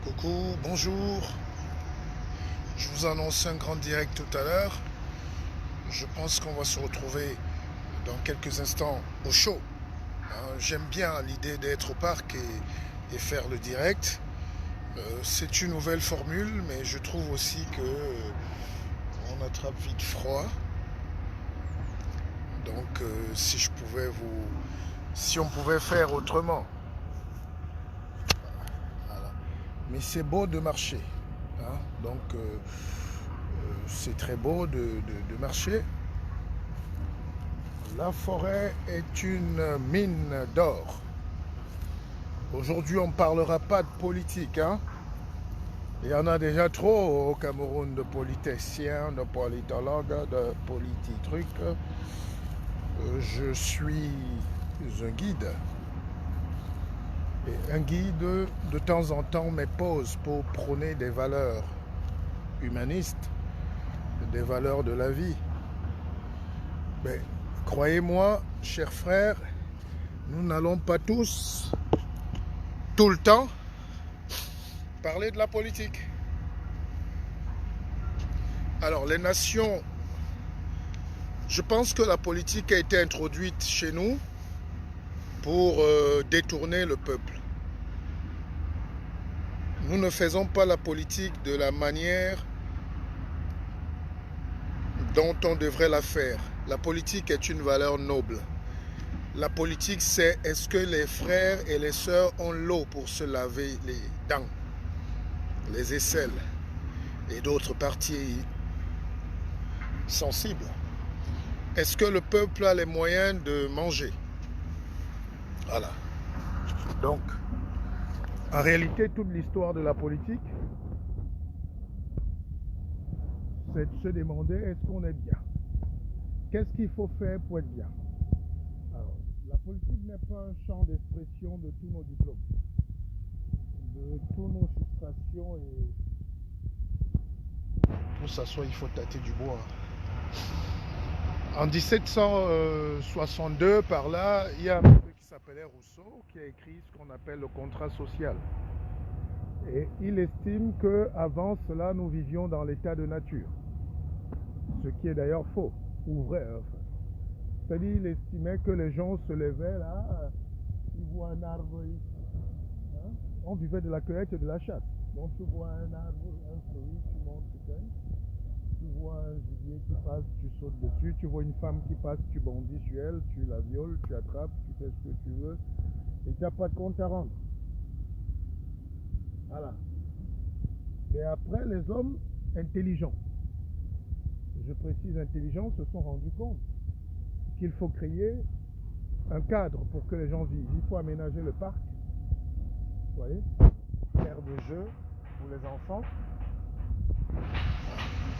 Coucou, bonjour. Je vous annonce un grand direct tout à l'heure. Je pense qu'on va se retrouver dans quelques instants au show. J'aime bien l'idée d'être au parc et faire le direct. C'est une nouvelle formule, mais je trouve aussi que on attrape vite froid. Donc, si on pouvait faire autrement. Voilà. Mais c'est beau de marcher. Donc, c'est très beau de marcher. La forêt est une mine d'or. Aujourd'hui, on ne parlera pas de politique. Il y en a déjà trop au Cameroun de politiciens, de politologues, de polititrucs. Je suis un guide. Et un guide, de temps en temps, met pause pour prôner des valeurs humanistes, des valeurs de la vie. Mais croyez-moi, chers frères, nous n'allons pas tous, tout le temps, parler de la politique. Alors, les nations, je pense que la politique a été introduite chez nous pour détourner le peuple. Nous ne faisons pas la politique de la manière dont on devrait la faire. La politique est une valeur noble. La politique, c'est est-ce que les frères et les sœurs ont l'eau pour se laver les dents, les aisselles et d'autres parties sensibles. Est-ce que le peuple a les moyens de manger? Voilà. Donc, en réalité, toute l'histoire de la politique, c'est de se demander est-ce qu'on est bien? Qu'est-ce qu'il faut faire pour être bien? Alors, la politique n'est pas un champ d'expression de tous nos diplômes, de tous nos frustrations et pour s'asseoir, il faut tâter du bois. En 1762, par là, il y a un monsieur qui s'appelait Rousseau qui a écrit ce qu'on appelle le contrat social. Et il estime qu'avant cela, nous vivions dans l'état de nature. Ce qui est d'ailleurs faux, ou vrai. Enfin. C'est-à-dire, il estimait que les gens se levaient là, ils voient un arbre ici. On vivait de la cueillette et de la chasse. Donc tu vois un arbre, un fruit, tu montes, tu cueilles. Tu vois un gibier qui passe, tu sautes dessus. Tu vois une femme qui passe, tu bondis sur elle, tu la violes, tu attrapes, tu fais ce que tu veux. Et tu n'as pas de compte à rendre. Voilà. Mais après, les hommes intelligents, je précise intelligents, se sont rendus compte qu'il faut créer un cadre pour que les gens vivent. Il faut aménager le parc, vous voyez, faire des jeux pour les enfants.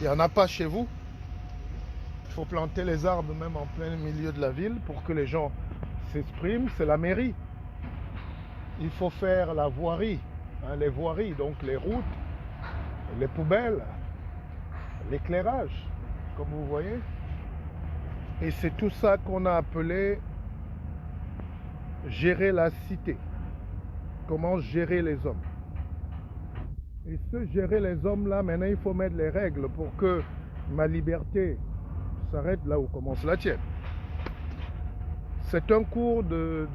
Il n'y en a pas chez vous. Il faut planter les arbres même en plein milieu de la ville pour que les gens s'expriment. C'est la mairie. Il faut faire la voirie, les voiries, donc les routes, les poubelles, l'éclairage, comme vous voyez. Et c'est tout ça qu'on a appelé gérer la cité. Comment gérer les hommes. Et ce gérer les hommes là, maintenant il faut mettre les règles pour que ma liberté s'arrête là où commence la tienne. C'est un cours de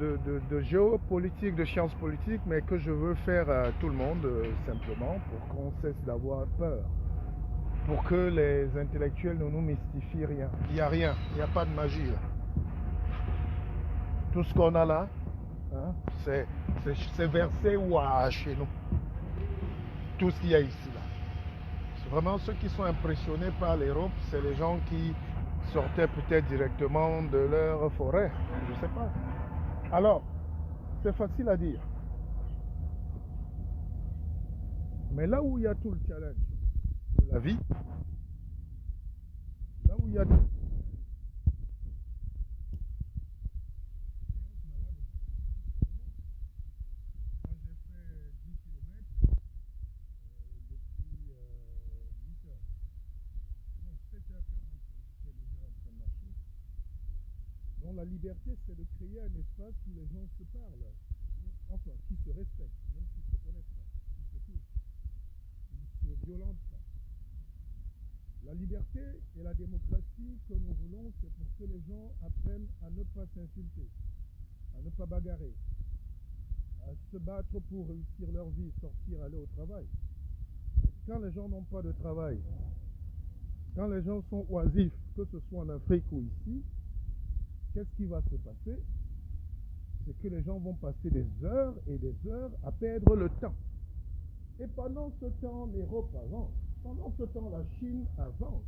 géopolitique, de sciences politiques, mais que je veux faire à tout le monde simplement pour qu'on cesse d'avoir peur. Pour que les intellectuels ne nous mystifient rien. Il n'y a rien, il n'y a pas de magie là. Tout ce qu'on a là, c'est versé ouah, chez nous. Tout ce qu'il y a ici là. Vraiment, ceux qui sont impressionnés par l'Europe, c'est les gens qui sortaient peut-être directement de leur forêt. Je ne sais pas. Alors, c'est facile à dire. Mais là où il y a tout le challenge de la vie, là où il y a donc la liberté, c'est de créer un espace où les gens se parlent, enfin, qui se respectent, même s'ils ne se connaissent pas, qui se touchent. violente pas. La liberté et la démocratie que nous voulons, c'est pour que les gens apprennent à ne pas s'insulter, à ne pas bagarrer, à se battre pour réussir leur vie, sortir, aller au travail. Quand les gens n'ont pas de travail, quand les gens sont oisifs, que ce soit en Afrique ou ici, qu'est-ce qui va se passer? C'est que les gens vont passer des heures et des heures à perdre le temps. Et pendant ce temps, l'Europe avance. Pendant ce temps, la Chine avance.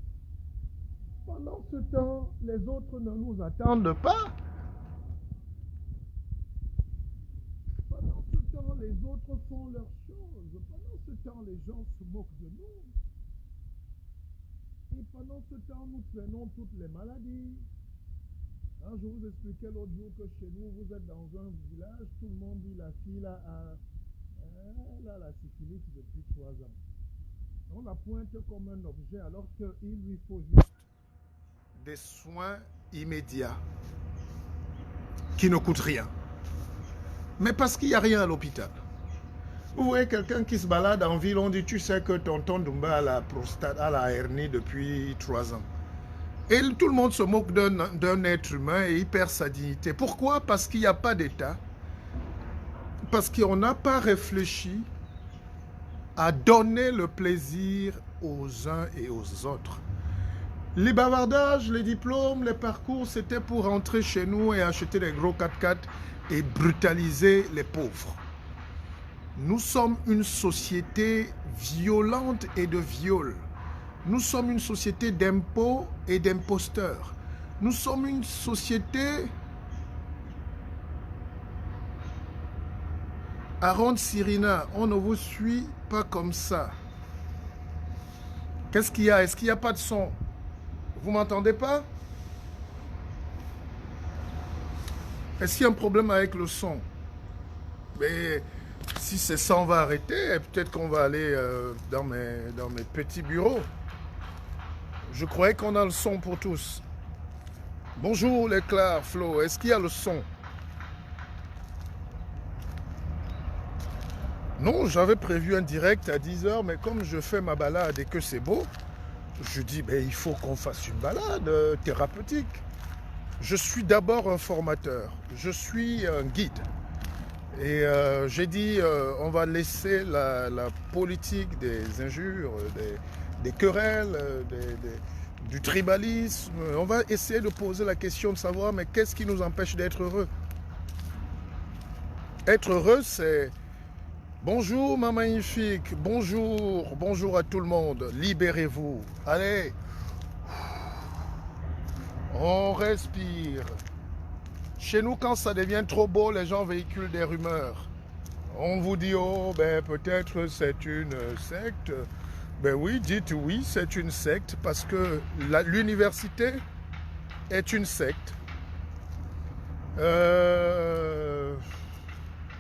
Pendant ce temps, les autres ne nous attendent pas. Pendant ce temps, les autres font leurs choses. Pendant ce temps, les gens se moquent de nous. Et pendant ce temps, nous traînons toutes les maladies. Hein, je vous expliquais l'autre jour que chez nous, vous êtes dans un village, tout le monde dit la fille a la syphilis depuis 3 ans. On la pointe comme un objet alors qu'il lui faut juste des soins immédiats qui ne coûtent rien. Mais parce qu'il n'y a rien à l'hôpital. Vous voyez quelqu'un qui se balade en ville, on dit tu sais que tonton Dumba a la prostate, a la hernie depuis 3 ans. Et tout le monde se moque d'un être humain et il perd sa dignité. Pourquoi? Parce qu'il n'y a pas d'État. Parce qu'on n'a pas réfléchi à donner le plaisir aux uns et aux autres. Les bavardages, les diplômes, les parcours, c'était pour rentrer chez nous et acheter des gros 4x4 et brutaliser les pauvres. Nous sommes une société violente et de viol. Nous sommes une société d'impôts et d'imposteurs. Nous sommes une société... Aaron Sirina, on ne vous suit pas comme ça. Qu'est-ce qu'il y a? Est-ce qu'il n'y a pas de son? Vous ne m'entendez pas? Est-ce qu'il y a un problème avec le son? Mais si c'est ça, on va arrêter. Peut-être qu'on va aller dans mes petits bureaux. Je croyais qu'on a le son pour tous. Bonjour les Clairs, Flo. Est-ce qu'il y a le son? Non, j'avais prévu un direct à 10 h, mais comme je fais ma balade et que c'est beau, je dis, ben, il faut qu'on fasse une balade thérapeutique. Je suis d'abord un formateur, je suis un guide. Et j'ai dit, on va laisser la politique des injures, des querelles, du tribalisme. On va essayer de poser la question de savoir, mais qu'est-ce qui nous empêche d'être heureux? Être heureux, c'est... Bonjour ma magnifique, bonjour à tout le monde, libérez-vous, allez, on respire. Chez nous, quand ça devient trop beau, les gens véhiculent des rumeurs. On vous dit, oh, ben peut-être c'est une secte. Ben oui, dites oui, c'est une secte, parce que l'université est une secte.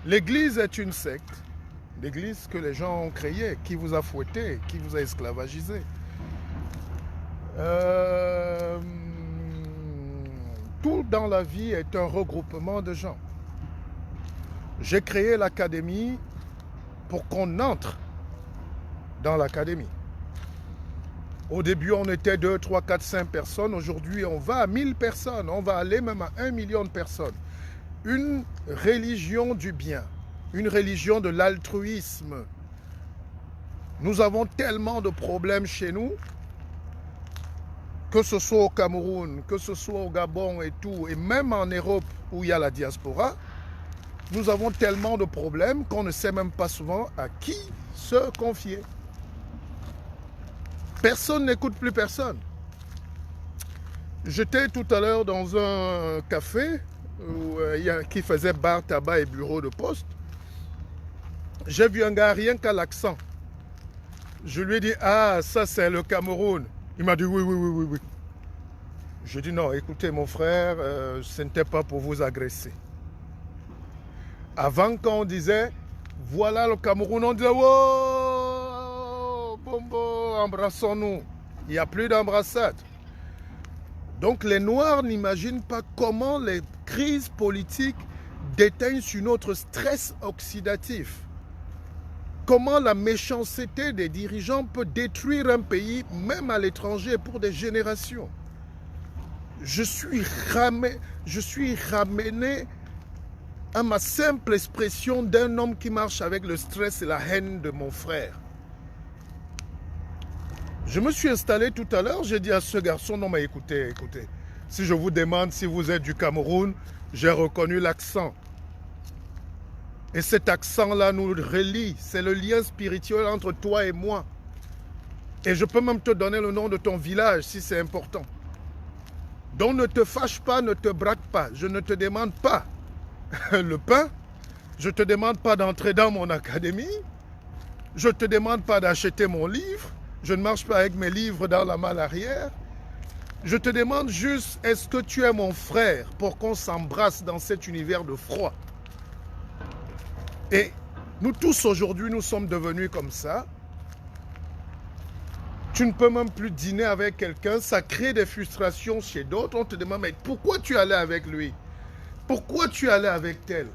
L'Église est une secte. L'église que les gens ont créée, qui vous a fouetté, qui vous a esclavagisé. Tout dans la vie est un regroupement de gens. J'ai créé l'académie pour qu'on entre dans l'académie. Au début, on était 2, 3, 4, 5 personnes. Aujourd'hui, on va à 1000 personnes. On va aller même à 1 million de personnes. Une religion du bien. Une religion de l'altruisme. Nous avons tellement de problèmes chez nous, que ce soit au Cameroun, que ce soit au Gabon et tout, et même en Europe où il y a la diaspora, nous avons tellement de problèmes qu'on ne sait même pas souvent à qui se confier. Personne n'écoute plus personne. J'étais tout à l'heure dans un café qui faisait bar, tabac et bureau de poste. J'ai vu un gars rien qu'à l'accent. Je lui ai dit, ah, ça c'est le Cameroun. Il m'a dit, oui. Je dis, non, écoutez mon frère, ce n'était pas pour vous agresser. Avant quand on disait, voilà le Cameroun, on disait, wow, bombo, embrassons-nous. Il n'y a plus d'embrassade. Donc les Noirs n'imaginent pas comment les crises politiques déteignent sur notre stress oxydatif. comment la méchanceté des dirigeants peut détruire un pays, même à l'étranger, pour des générations. Je suis ramené à ma simple expression d'un homme qui marche avec le stress et la haine de mon frère. Je me suis installé tout à l'heure, j'ai dit à ce garçon, non mais écoutez, si je vous demande si vous êtes du Cameroun, j'ai reconnu l'accent. Et cet accent-là nous relie, c'est le lien spirituel entre toi et moi. Et je peux même te donner le nom de ton village si c'est important. Donc ne te fâche pas, ne te braque pas. Je ne te demande pas le pain. Je ne te demande pas d'entrer dans mon académie. Je ne te demande pas d'acheter mon livre. Je ne marche pas avec mes livres dans la malle arrière. Je te demande juste, est-ce que tu es mon frère pour qu'on s'embrasse dans cet univers de froid? Et nous tous aujourd'hui, nous sommes devenus comme ça. Tu ne peux même plus dîner avec quelqu'un, ça crée des frustrations chez d'autres. On te demande, mais pourquoi tu allais avec lui? Pourquoi tu allais avec tel?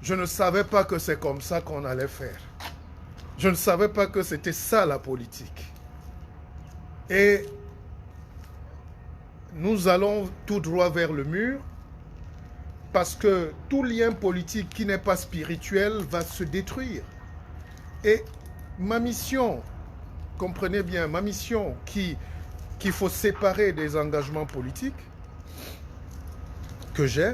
Je ne savais pas que c'est comme ça qu'on allait faire. Je ne savais pas que c'était ça la politique. Et nous allons tout droit vers le mur parce que tout lien politique qui n'est pas spirituel va se détruire. Et ma mission, comprenez bien, ma mission qu'il faut séparer des engagements politiques que j'ai,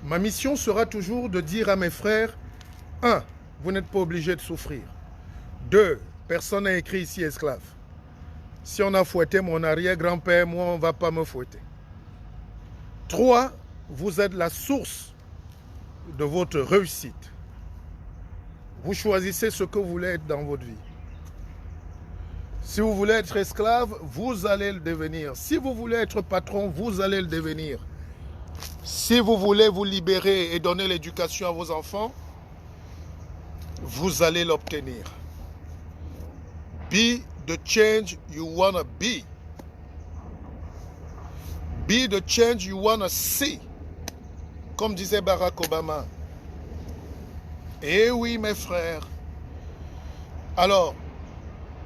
ma mission sera toujours de dire à mes frères, 1, vous n'êtes pas obligés de souffrir. 2, personne n'a écrit ici esclave. Si on a fouetté mon arrière-grand-père, moi, on ne va pas me fouetter. 3, vous êtes la source de votre réussite. Vous choisissez ce que vous voulez être dans votre vie. Si vous voulez être esclave, vous allez le devenir. Si vous voulez être patron, vous allez le devenir. Si vous voulez vous libérer et donner l'éducation à vos enfants, vous allez l'obtenir. Be the change you wanna be. Be the change you wanna see. Comme disait Barack Obama. Eh oui, mes frères. Alors,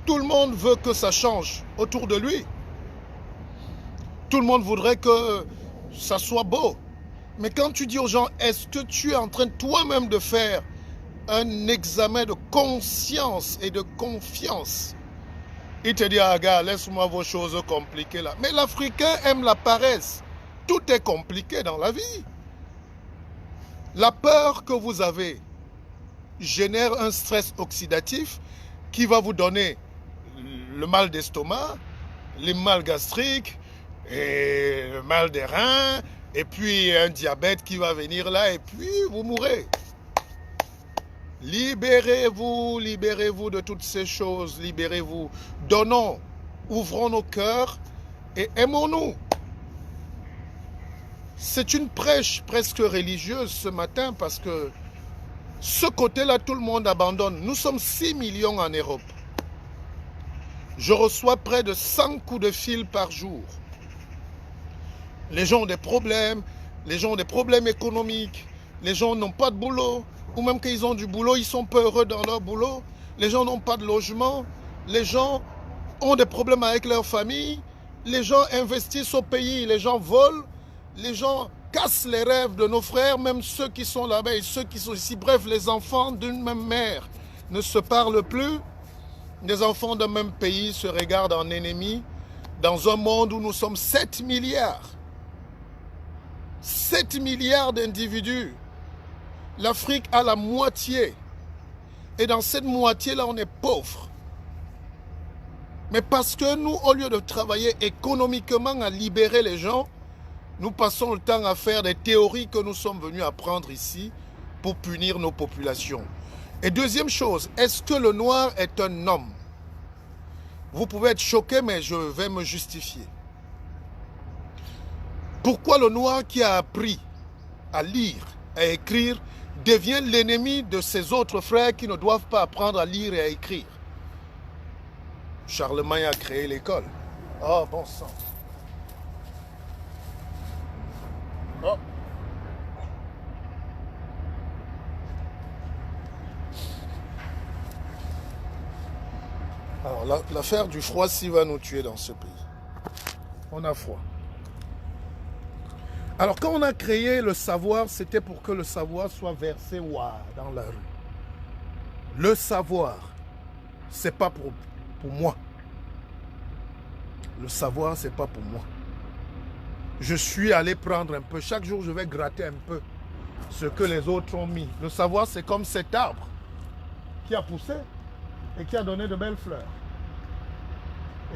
tout le monde veut que ça change autour de lui. Tout le monde voudrait que ça soit beau. Mais quand tu dis aux gens, est-ce que tu es en train toi-même de faire un examen de conscience et de confiance? Il te dit, ah gars, laisse-moi vos choses compliquées là. Mais l'Africain aime la paresse. Tout est compliqué dans la vie. La peur que vous avez génère un stress oxydatif qui va vous donner le mal d'estomac, les mal gastriques, et le mal des reins, et puis un diabète qui va venir là, et puis vous mourrez. Libérez-vous, libérez-vous de toutes ces choses, libérez-vous. Donnons, ouvrons nos cœurs et aimons-nous. C'est une prêche presque religieuse ce matin parce que ce côté-là, tout le monde abandonne. Nous sommes 6 millions en Europe. Je reçois près de 100 coups de fil par jour. Les gens ont des problèmes, les gens ont des problèmes économiques, les gens n'ont pas de boulot, ou même qu'ils ont du boulot, ils sont peu heureux dans leur boulot, les gens n'ont pas de logement, les gens ont des problèmes avec leur famille, les gens investissent au pays, les gens volent, les gens cassent les rêves de nos frères, même ceux qui sont là-bas et ceux qui sont ici. Bref, les enfants d'une même mère ne se parlent plus. Les enfants d'un même pays se regardent en ennemis dans un monde où nous sommes 7 milliards. 7 milliards d'individus. L'Afrique a la moitié. Et dans cette moitié-là, on est pauvre. Mais parce que nous, au lieu de travailler économiquement à libérer les gens, nous passons le temps à faire des théories que nous sommes venus apprendre ici pour punir nos populations. Et deuxième chose, est-ce que le noir est un homme? Vous pouvez être choqué, mais je vais me justifier. Pourquoi le noir qui a appris à lire, à écrire, devient l'ennemi de ses autres frères qui ne doivent pas apprendre à lire et à écrire? Charlemagne a créé l'école. Oh, bon sang. Oh. Alors, l'affaire du froid, si va nous tuer dans ce pays. On a froid. Alors, quand on a créé le savoir, c'était pour que le savoir soit versé dans la rue. Le savoir, c'est pas pour moi. Le savoir, c'est pas pour moi. Je suis allé prendre un peu. Chaque jour, je vais gratter un peu ce que les autres ont mis. Le savoir, c'est comme cet arbre qui a poussé et qui a donné de belles fleurs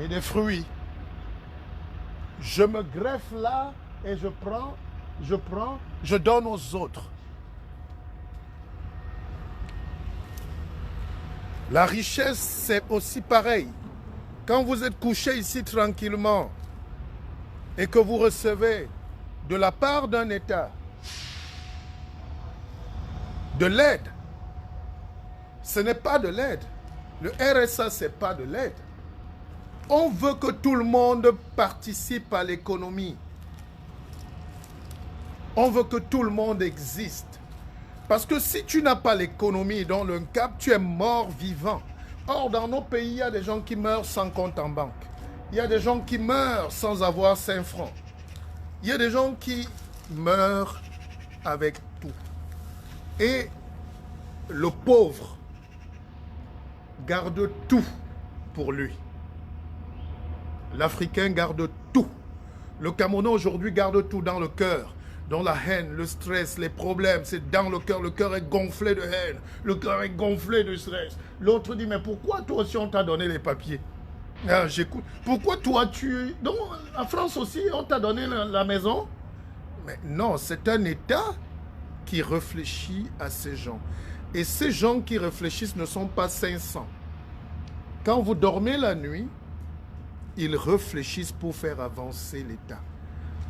et des fruits. Je me greffe là et je donne aux autres. La richesse, c'est aussi pareil. Quand vous êtes couché ici tranquillement et que vous recevez de la part d'un État de l'aide, ce n'est pas de l'aide. Le RSA, ce n'est pas de l'aide. On veut que tout le monde participe à l'économie. On veut que tout le monde existe. Parce que si tu n'as pas l'économie dans le cap, tu es mort vivant. Or, dans nos pays, il y a des gens qui meurent sans compte en banque. Il y a des gens qui meurent sans avoir 5 francs. Il y a des gens qui meurent avec tout. Et le pauvre garde tout pour lui. L'Africain garde tout. Le Camerounais aujourd'hui garde tout dans le cœur. Dans la haine, le stress, les problèmes, c'est dans le cœur. Le cœur est gonflé de haine. Le cœur est gonflé de stress. L'autre dit, mais pourquoi toi aussi on t'a donné les papiers? Ah, j'écoute. Pourquoi toi tu... Donc, en France aussi, on t'a donné la maison? Mais non, c'est un État qui réfléchit à ces gens. Et ces gens qui réfléchissent ne sont pas 500. Quand vous dormez la nuit, ils réfléchissent pour faire avancer l'État.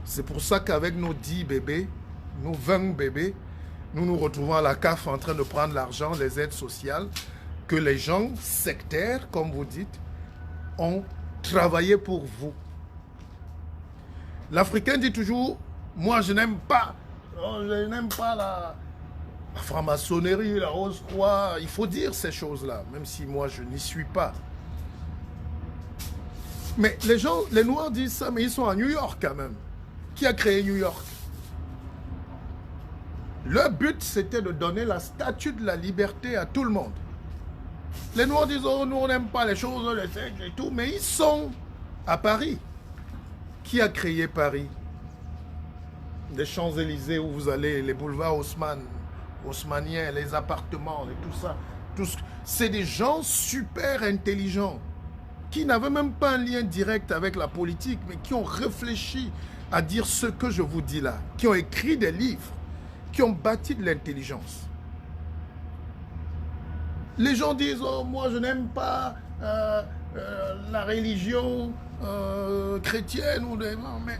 C'est pour ça qu'avec nos 10 bébés, nos 20 bébés, nous nous retrouvons à la CAF en train de prendre l'argent, les aides sociales, que les gens sectaires, comme vous dites, ont travaillé pour vous. L'Africain dit toujours, moi je n'aime pas la franc-maçonnerie, la Rose-Croix. Il faut dire ces choses-là, même si moi je n'y suis pas. Mais les gens, les Noirs disent ça, mais ils sont à New York quand même. Qui a créé New York? Leur but, c'était de donner la statue de la liberté à tout le monde. Les Noirs disent, oh, nous, on n'aime pas les choses, les sectes et tout, mais ils sont à Paris. Qui a créé Paris? Les Champs-Élysées où vous allez, les boulevards haussmanniens, les appartements et tout ça. C'est des gens super intelligents qui n'avaient même pas un lien direct avec la politique, mais qui ont réfléchi à dire ce que je vous dis là, qui ont écrit des livres, qui ont bâti de l'intelligence. Les gens disent, oh, moi je n'aime pas la religion chrétienne,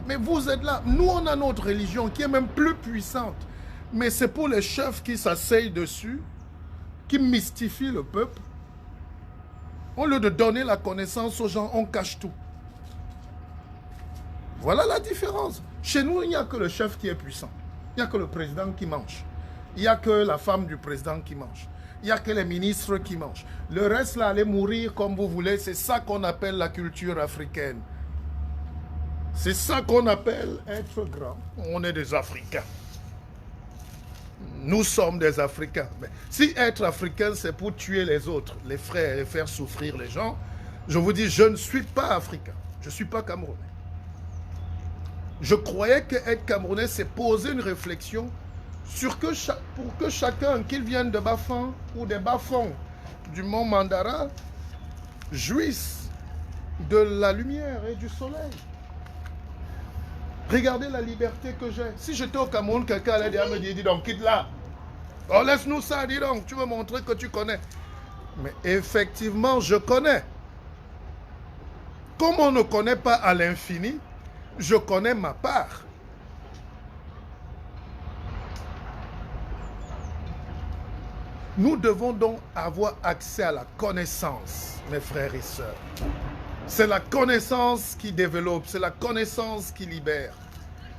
mais vous êtes là. Nous, on a notre religion qui est même plus puissante. Mais c'est pour les chefs qui s'asseyent dessus, qui mystifient le peuple. Au lieu de donner la connaissance aux gens, on cache tout. Voilà la différence. Chez nous, il n'y a que le chef qui est puissant. Il n'y a que le président qui mange. Il n'y a que la femme du président qui mange. Il n'y a que les ministres qui mangent. Le reste, là, allez mourir comme vous voulez. C'est ça qu'on appelle la culture africaine. C'est ça qu'on appelle être grand. On est des Africains. Nous sommes des Africains. Mais si être africain, c'est pour tuer les autres, les frères, et faire souffrir les gens, je vous dis, je ne suis pas africain. Je ne suis pas camerounais. Je croyais qu'être camerounais, c'est poser une réflexion sur pour que chacun, qu'il vienne de Bafang ou des Bas-fonds du mont Mandara, jouisse de la lumière et du soleil. Regardez la liberté que j'ai. Si j'étais au Cameroun, quelqu'un allait dire, me dire, dis donc, quitte là. Oh, laisse-nous ça, dis donc, tu veux montrer que tu connais. Mais effectivement, je connais. Comme on ne connaît pas à l'infini, je connais ma part. Nous devons donc avoir accès à la connaissance, mes frères et sœurs. C'est la connaissance qui développe, c'est la connaissance qui libère.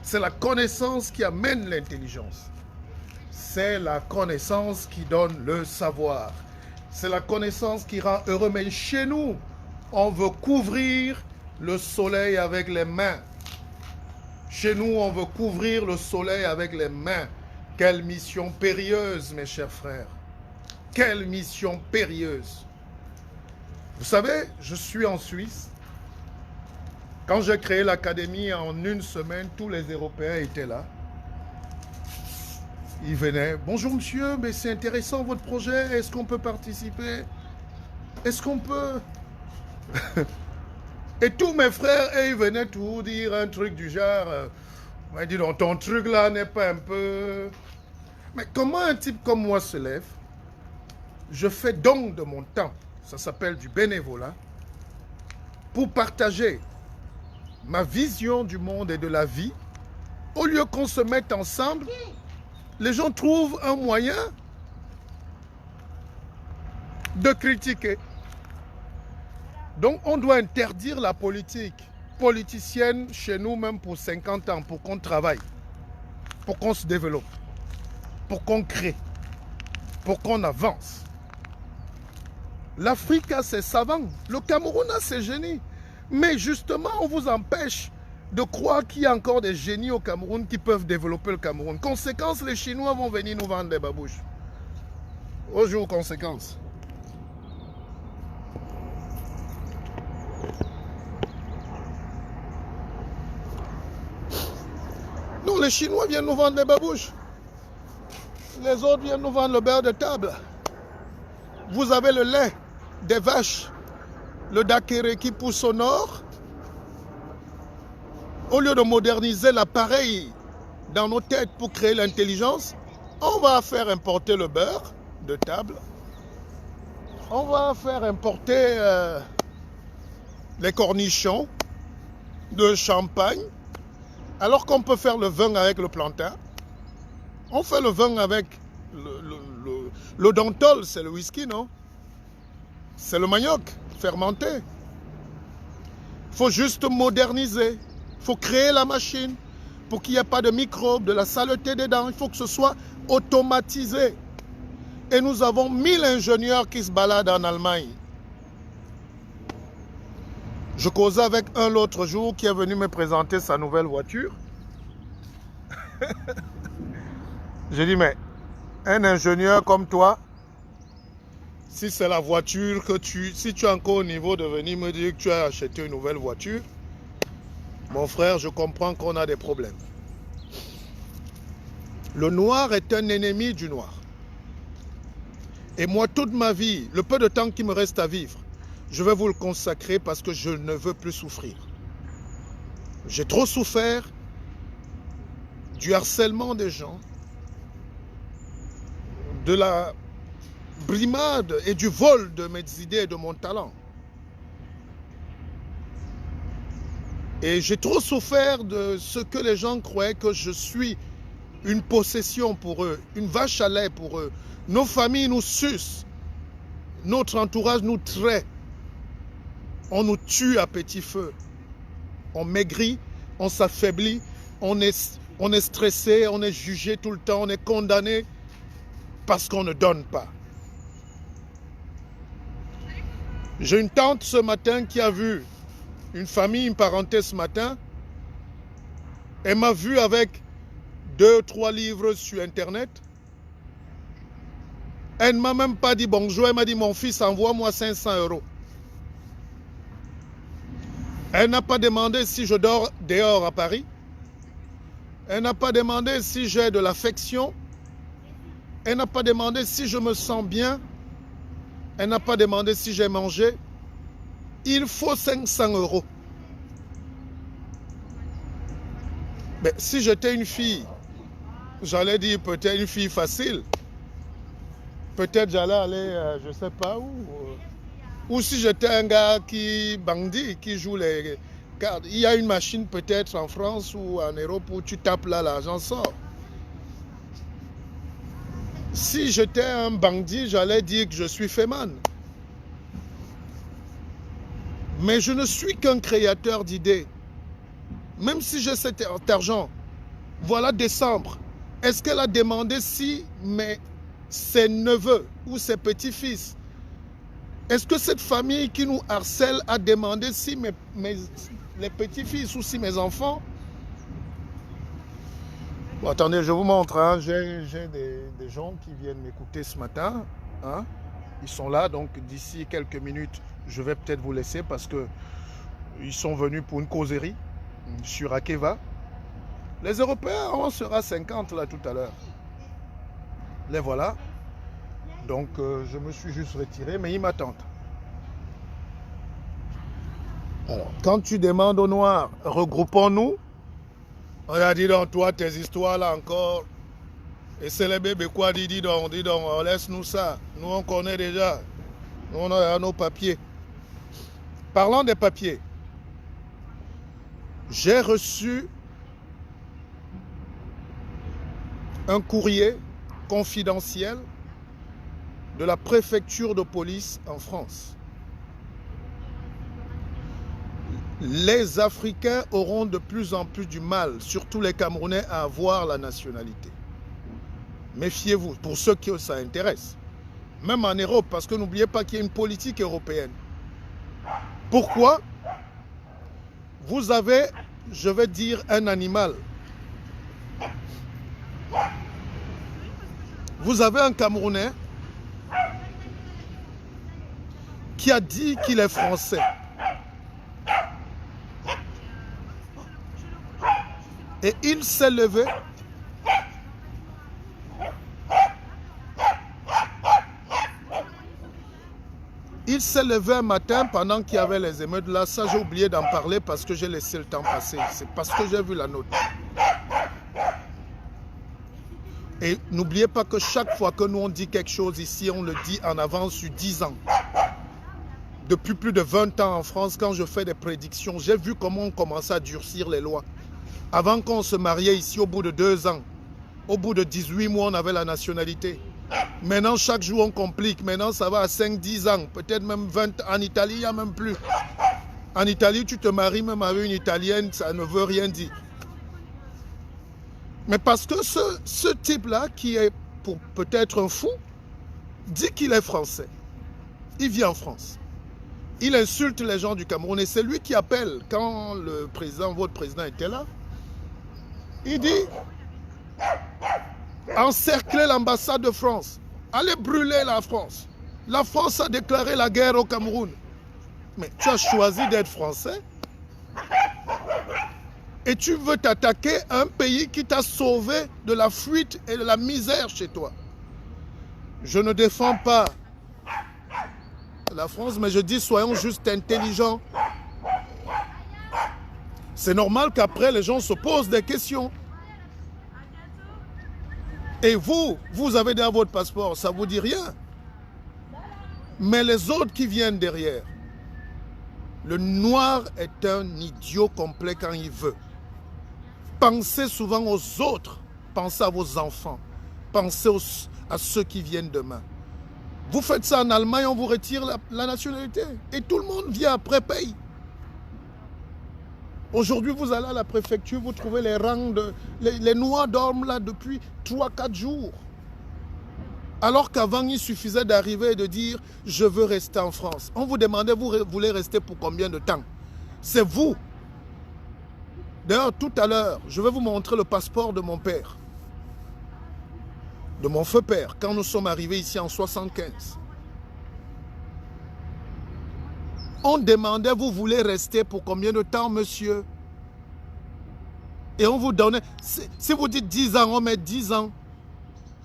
C'est la connaissance qui amène l'intelligence. C'est la connaissance qui donne le savoir. C'est la connaissance qui rend heureux. Mais chez nous, On veut couvrir le soleil avec les mains. Chez nous, on veut couvrir le soleil avec les mains. Quelle mission périlleuse, mes chers frères. Quelle mission périlleuse. Vous savez, je suis en Suisse. Quand j'ai créé l'académie, en une semaine, tous les Européens étaient là. Ils venaient. Bonjour monsieur, mais c'est intéressant votre projet. Est-ce qu'on peut participer? Est-ce qu'on peut... Et tous mes frères, ils venaient tout dire un truc du genre... On m'a dit, non, ton truc là n'est pas un peu... Mais comment un type comme moi se lève? Je fais don de mon temps. Ça s'appelle du bénévolat. Pour partager ma vision du monde et de la vie. Au lieu qu'on se mette ensemble, les gens trouvent un moyen de critiquer. Donc, on doit interdire la politique politicienne chez nous, même pour 50 ans, pour qu'on travaille, pour qu'on se développe, pour qu'on crée, pour qu'on avance. L'Afrique a ses savants, le Cameroun a ses génies. Mais justement, on vous empêche de croire qu'il y a encore des génies au Cameroun qui peuvent développer le Cameroun. Conséquence, les Chinois vont venir nous vendre des babouches. Au jour, conséquence. Non, les Chinois viennent nous vendre des babouches. Les autres viennent nous vendre le beurre de table. Vous avez le lait des vaches, le dakere qui pousse au nord. Au lieu de moderniser l'appareil dans nos têtes pour créer l'intelligence, on va faire importer le beurre de table. On va faire importer les cornichons de Champagne. Alors qu'on peut faire le vin avec le plantain. On fait le vin avec le dentol, c'est le whisky, non? C'est le manioc fermenté. Il faut juste moderniser. Il faut créer la machine pour qu'il n'y ait pas de microbes, de la saleté dedans. Il faut que ce soit automatisé. Et nous avons 1000 ingénieurs qui se baladent en Allemagne. Je causais avec un l'autre jour qui est venu me présenter sa nouvelle voiture. J'ai dit, mais un ingénieur comme toi, si c'est la voiture que si tu es encore au niveau de venir me dire que tu as acheté une nouvelle voiture, mon frère, je comprends qu'on a des problèmes. Le noir est un ennemi du noir. Et moi, toute ma vie, le peu de temps qui me reste à vivre, je vais vous le consacrer parce que je ne veux plus souffrir. J'ai trop souffert du harcèlement des gens, de la brimade et du vol de mes idées et de mon talent. Et j'ai trop souffert de ce que les gens croyaient que je suis une possession pour eux, une vache à lait pour eux. Nos familles nous sucent, notre entourage nous traite. On nous tue à petit feu. On maigrit, on s'affaiblit, on est stressé, on est jugé tout le temps, on est condamné parce qu'on ne donne pas. J'ai une tante ce matin qui a vu une famille, une parenté ce matin. Elle m'a vu avec 2-3 livres sur Internet. Elle ne m'a même pas dit bonjour, elle m'a dit mon fils, envoie-moi 500 €. Elle n'a pas demandé si je dors dehors à Paris. Elle n'a pas demandé si j'ai de l'affection. Elle n'a pas demandé si je me sens bien. Elle n'a pas demandé si j'ai mangé. Il faut 500 €. Mais si j'étais une fille, j'allais dire peut-être une fille facile. Peut-être j'allais aller, je ne sais pas où. Ou si j'étais un gars qui bandit, qui joue les cartes. Il y a une machine peut-être en France ou en Europe où tu tapes là, l'argent sort. Si j'étais un bandit, j'allais dire que je suis Feman. Mais je ne suis qu'un créateur d'idées. Même si j'ai cet argent, voilà décembre. Est-ce qu'elle a demandé si ses neveux ou ses petits-fils Est-ce que cette famille qui nous harcèle a demandé si les petits-fils ou si mes enfants... Bon, attendez, je vous montre. Hein. J'ai des gens qui viennent m'écouter ce matin. Hein. Ils sont là, donc d'ici quelques minutes, je vais peut-être vous laisser parce que ils sont venus pour une causerie sur Akeva. Les Européens, on sera 50 là tout à l'heure. Les voilà. Donc je me suis juste retiré, mais ils m'attendent. Alors, quand tu demandes aux Noirs, regroupons-nous, on a dit donc, toi, tes histoires là encore, et c'est les bébés quoi, dis donc, laisse-nous ça. Nous, on connaît déjà. Nous, on a nos papiers. Parlons des papiers. J'ai reçu un courrier confidentiel de la préfecture de police en France. Les Africains auront de plus en plus du mal, surtout les Camerounais, à avoir la nationalité. Méfiez-vous, pour ceux qui ça intéresse. Même en Europe, parce que n'oubliez pas qu'il y a une politique européenne. Pourquoi? Vous avez, je vais dire, un animal. Vous avez un Camerounais qui a dit qu'il est français. Et il s'est levé un matin pendant qu'il y avait les émeutes. Là, ça j'ai oublié d'en parler parce que j'ai laissé le temps passer. C'est parce que j'ai vu la note. Et n'oubliez pas que chaque fois que nous on dit quelque chose ici, on le dit en avance sur 10 ans. Depuis plus de 20 ans en France, quand je fais des prédictions, j'ai vu comment on commençait à durcir les lois. Avant qu'on se mariait ici, au bout de 2 ans, au bout de 18 mois, on avait la nationalité. Maintenant, chaque jour, on complique. Maintenant, ça va à 5-10 ans, peut-être même 20 ans. En Italie, il n'y a même plus. En Italie, tu te maries même avec une Italienne, ça ne veut rien dire. Mais parce que ce type-là, qui est peut-être un fou, dit qu'il est français. Il vit en France. Il insulte les gens du Cameroun. Et c'est lui qui appelle, quand le président, votre président était là, il dit, encerclez l'ambassade de France. Allez brûler la France. La France a déclaré la guerre au Cameroun. Mais tu as choisi d'être français et tu veux t'attaquer à un pays qui t'a sauvé de la fuite et de la misère chez toi. Je ne défends pas la France, mais je dis soyons juste intelligents. C'est normal qu'après les gens se posent des questions. Et vous avez déjà votre passeport, ça ne vous dit rien. Mais les autres qui viennent derrière, le noir est un idiot complet quand il veut. Pensez souvent aux autres, pensez à vos enfants, pensez à ceux qui viennent demain. Vous faites ça en Allemagne, on vous retire la nationalité. Et tout le monde vient après, paye. Aujourd'hui, vous allez à la préfecture, vous trouvez les rangs les Noirs dorment là depuis 3-4 jours. Alors qu'avant, il suffisait d'arriver et de dire « Je veux rester en France ». On vous demandait « Vous voulez rester pour combien de temps ?» C'est vous. D'ailleurs, tout à l'heure, je vais vous montrer le passeport de mon père. De mon feu père, quand nous sommes arrivés ici en 75. On demandait, vous voulez rester pour combien de temps, monsieur? Et on vous donnait, si vous dites 10 ans, on met 10 ans.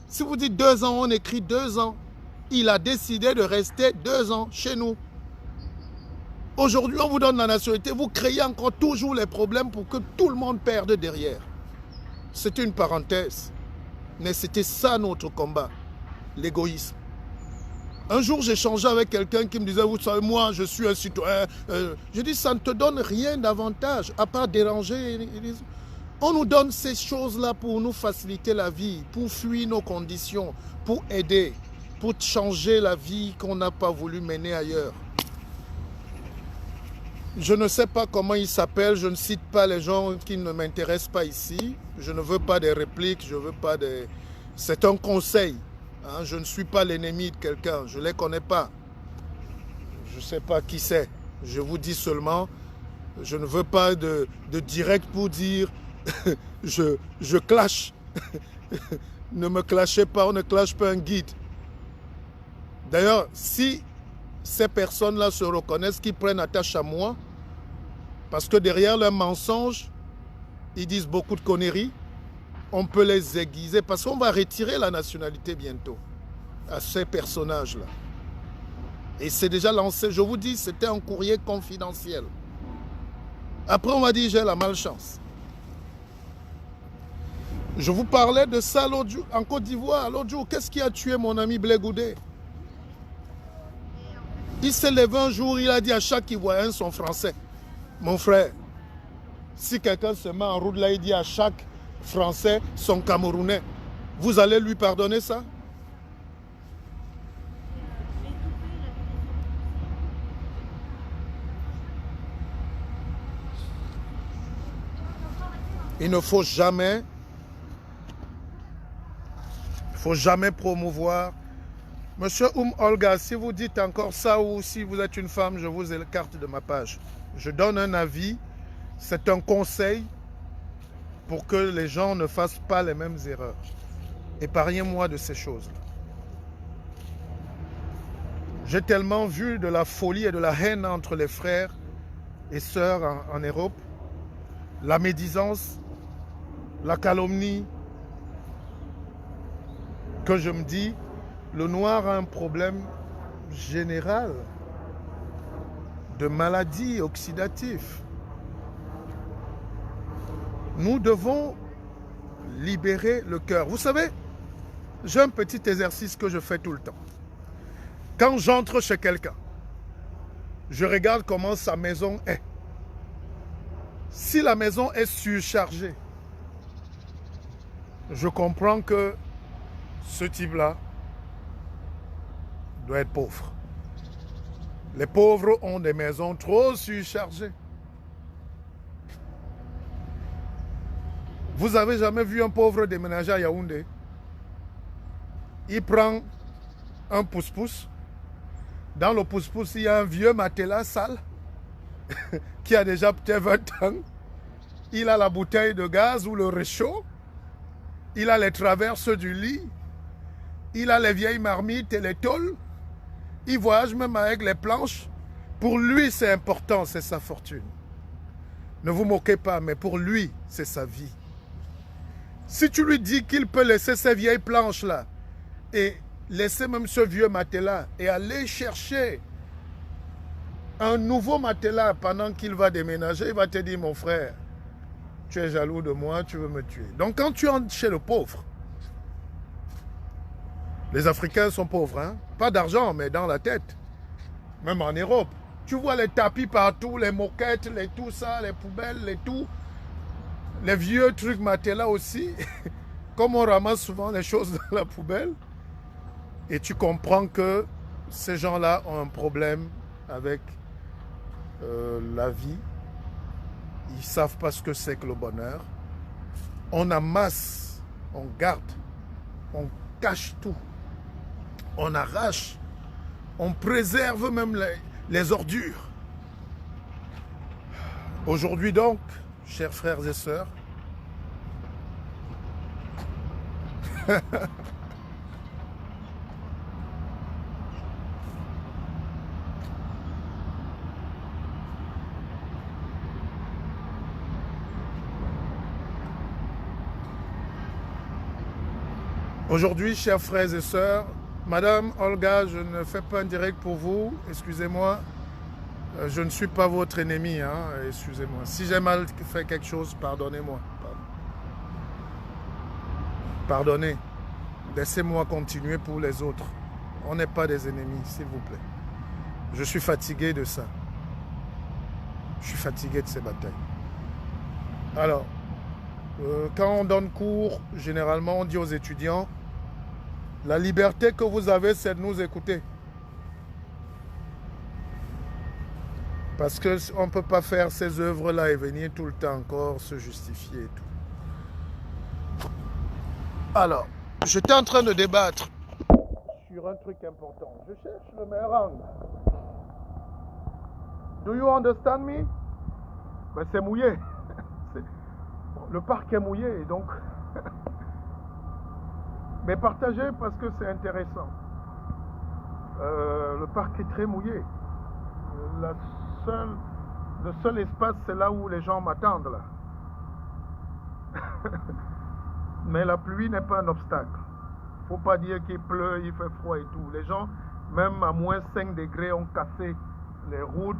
Si vous dites 2 ans, on écrit 2 ans. Il a décidé de rester 2 ans chez nous. Aujourd'hui, on vous donne la nationalité, vous créez encore toujours les problèmes pour que tout le monde perde derrière. C'était une parenthèse. Mais c'était ça notre combat, l'égoïsme. Un jour, j'échangeais avec quelqu'un qui me disait, vous savez, moi, je suis un citoyen. Je dis, ça ne te donne rien d'avantage, à part déranger. On nous donne ces choses-là pour nous faciliter la vie, pour fuir nos conditions, pour aider, pour changer la vie qu'on n'a pas voulu mener ailleurs. Je ne sais pas comment ils s'appellent, je ne cite pas les gens qui ne m'intéressent pas ici. Je ne veux pas des répliques, je ne veux pas des... C'est un conseil. Hein, je ne suis pas l'ennemi de quelqu'un, je ne les connais pas. ne sais pas qui c'est. Je vous dis seulement, je ne veux pas de direct pour dire je clash. Ne me clashez pas, on ne clash pas un guide. D'ailleurs, si ces personnes-là se reconnaissent, qu'ils prennent attache à moi, parce que derrière leurs mensonges, ils disent beaucoup de conneries, on peut les aiguiser, parce qu'on va retirer la nationalité bientôt à ces personnages-là. Et c'est déjà lancé, je vous dis, c'était un courrier confidentiel. Après, on m'a dit, j'ai la malchance. Je vous parlais de ça l'autre jour, en Côte d'Ivoire. L'autre jour, qu'est-ce qui a tué mon ami Blé Goudé? Il s'est levé un jour, il a dit à chaque Ivoirien son français. Mon frère, si quelqu'un se met en route là, il dit à chaque Français son Camerounais, vous allez lui pardonner ça? Il ne faut jamais promouvoir. Monsieur Olga, si vous dites encore ça ou si vous êtes une femme, je vous écarte de ma page. Je donne un avis, c'est un conseil pour que les gens ne fassent pas les mêmes erreurs. Épargnez-moi de ces choses-là. J'ai tellement vu de la folie et de la haine entre les frères et sœurs en Europe, la médisance, la calomnie, que je me dis, le noir a un problème général de maladie oxydative. Nous devons libérer le cœur. Vous savez, j'ai un petit exercice que je fais tout le temps. Quand j'entre chez quelqu'un, je regarde comment sa maison est. Si la maison est surchargée, je comprends que ce type-là doit être pauvre. Les pauvres ont des maisons trop surchargées. Vous avez jamais vu un pauvre déménager à Yaoundé? Il prend un pouce-pouce. Dans le pouce-pouce, il y a un vieux matelas sale qui a déjà peut-être 20 ans. Il a la bouteille de gaz ou le réchaud. Il a les traverses du lit. Il a les vieilles marmites et les tôles. Il voyage même avec les planches. Pour lui, c'est important, c'est sa fortune. Ne vous moquez pas, mais pour lui, c'est sa vie. Si tu lui dis qu'il peut laisser ces vieilles planches-là et laisser même ce vieux matelas et aller chercher un nouveau matelas pendant qu'il va déménager, il va te dire, mon frère, tu es jaloux de moi, tu veux me tuer. Donc quand tu entres chez le pauvre, les Africains sont pauvres, hein? Pas d'argent, mais dans la tête. Même en Europe. Tu vois les tapis partout, les moquettes, les tout ça, les poubelles, les tout. Les vieux trucs matelas aussi. Comme on ramasse souvent les choses dans la poubelle. Et tu comprends que ces gens-là ont un problème avec la vie. Ils ne savent pas ce que c'est que le bonheur. On amasse, on garde, on cache tout. On arrache, on préserve même les ordures. Aujourd'hui donc, chers frères et sœurs, aujourd'hui, chers frères et sœurs, Madame Olga, je ne fais pas un direct pour vous, excusez-moi. Je ne suis pas votre ennemi, hein, excusez-moi. Si j'ai mal fait quelque chose, pardonnez-moi. Pardonnez. Laissez-moi continuer pour les autres. On n'est pas des ennemis, s'il vous plaît. Je suis fatigué de ça. Je suis fatigué de ces batailles. Alors, quand on donne cours, généralement, on dit aux étudiants, la liberté que vous avez, c'est de nous écouter. Parce qu'on ne peut pas faire ces œuvres-là et venir tout le temps encore se justifier et tout. Alors, j'étais en train de débattre sur un truc important. Je cherche le meilleur angle. Do you understand me? Ben, c'est mouillé. Le parc est mouillé, donc... Mais partagez parce que c'est intéressant. Le parc est très mouillé. Le seul espace, c'est là où les gens m'attendent, là. Mais la pluie n'est pas un obstacle. Faut pas dire qu'il pleut, il fait froid et tout. Les gens, même à moins 5 degrés, ont cassé les routes,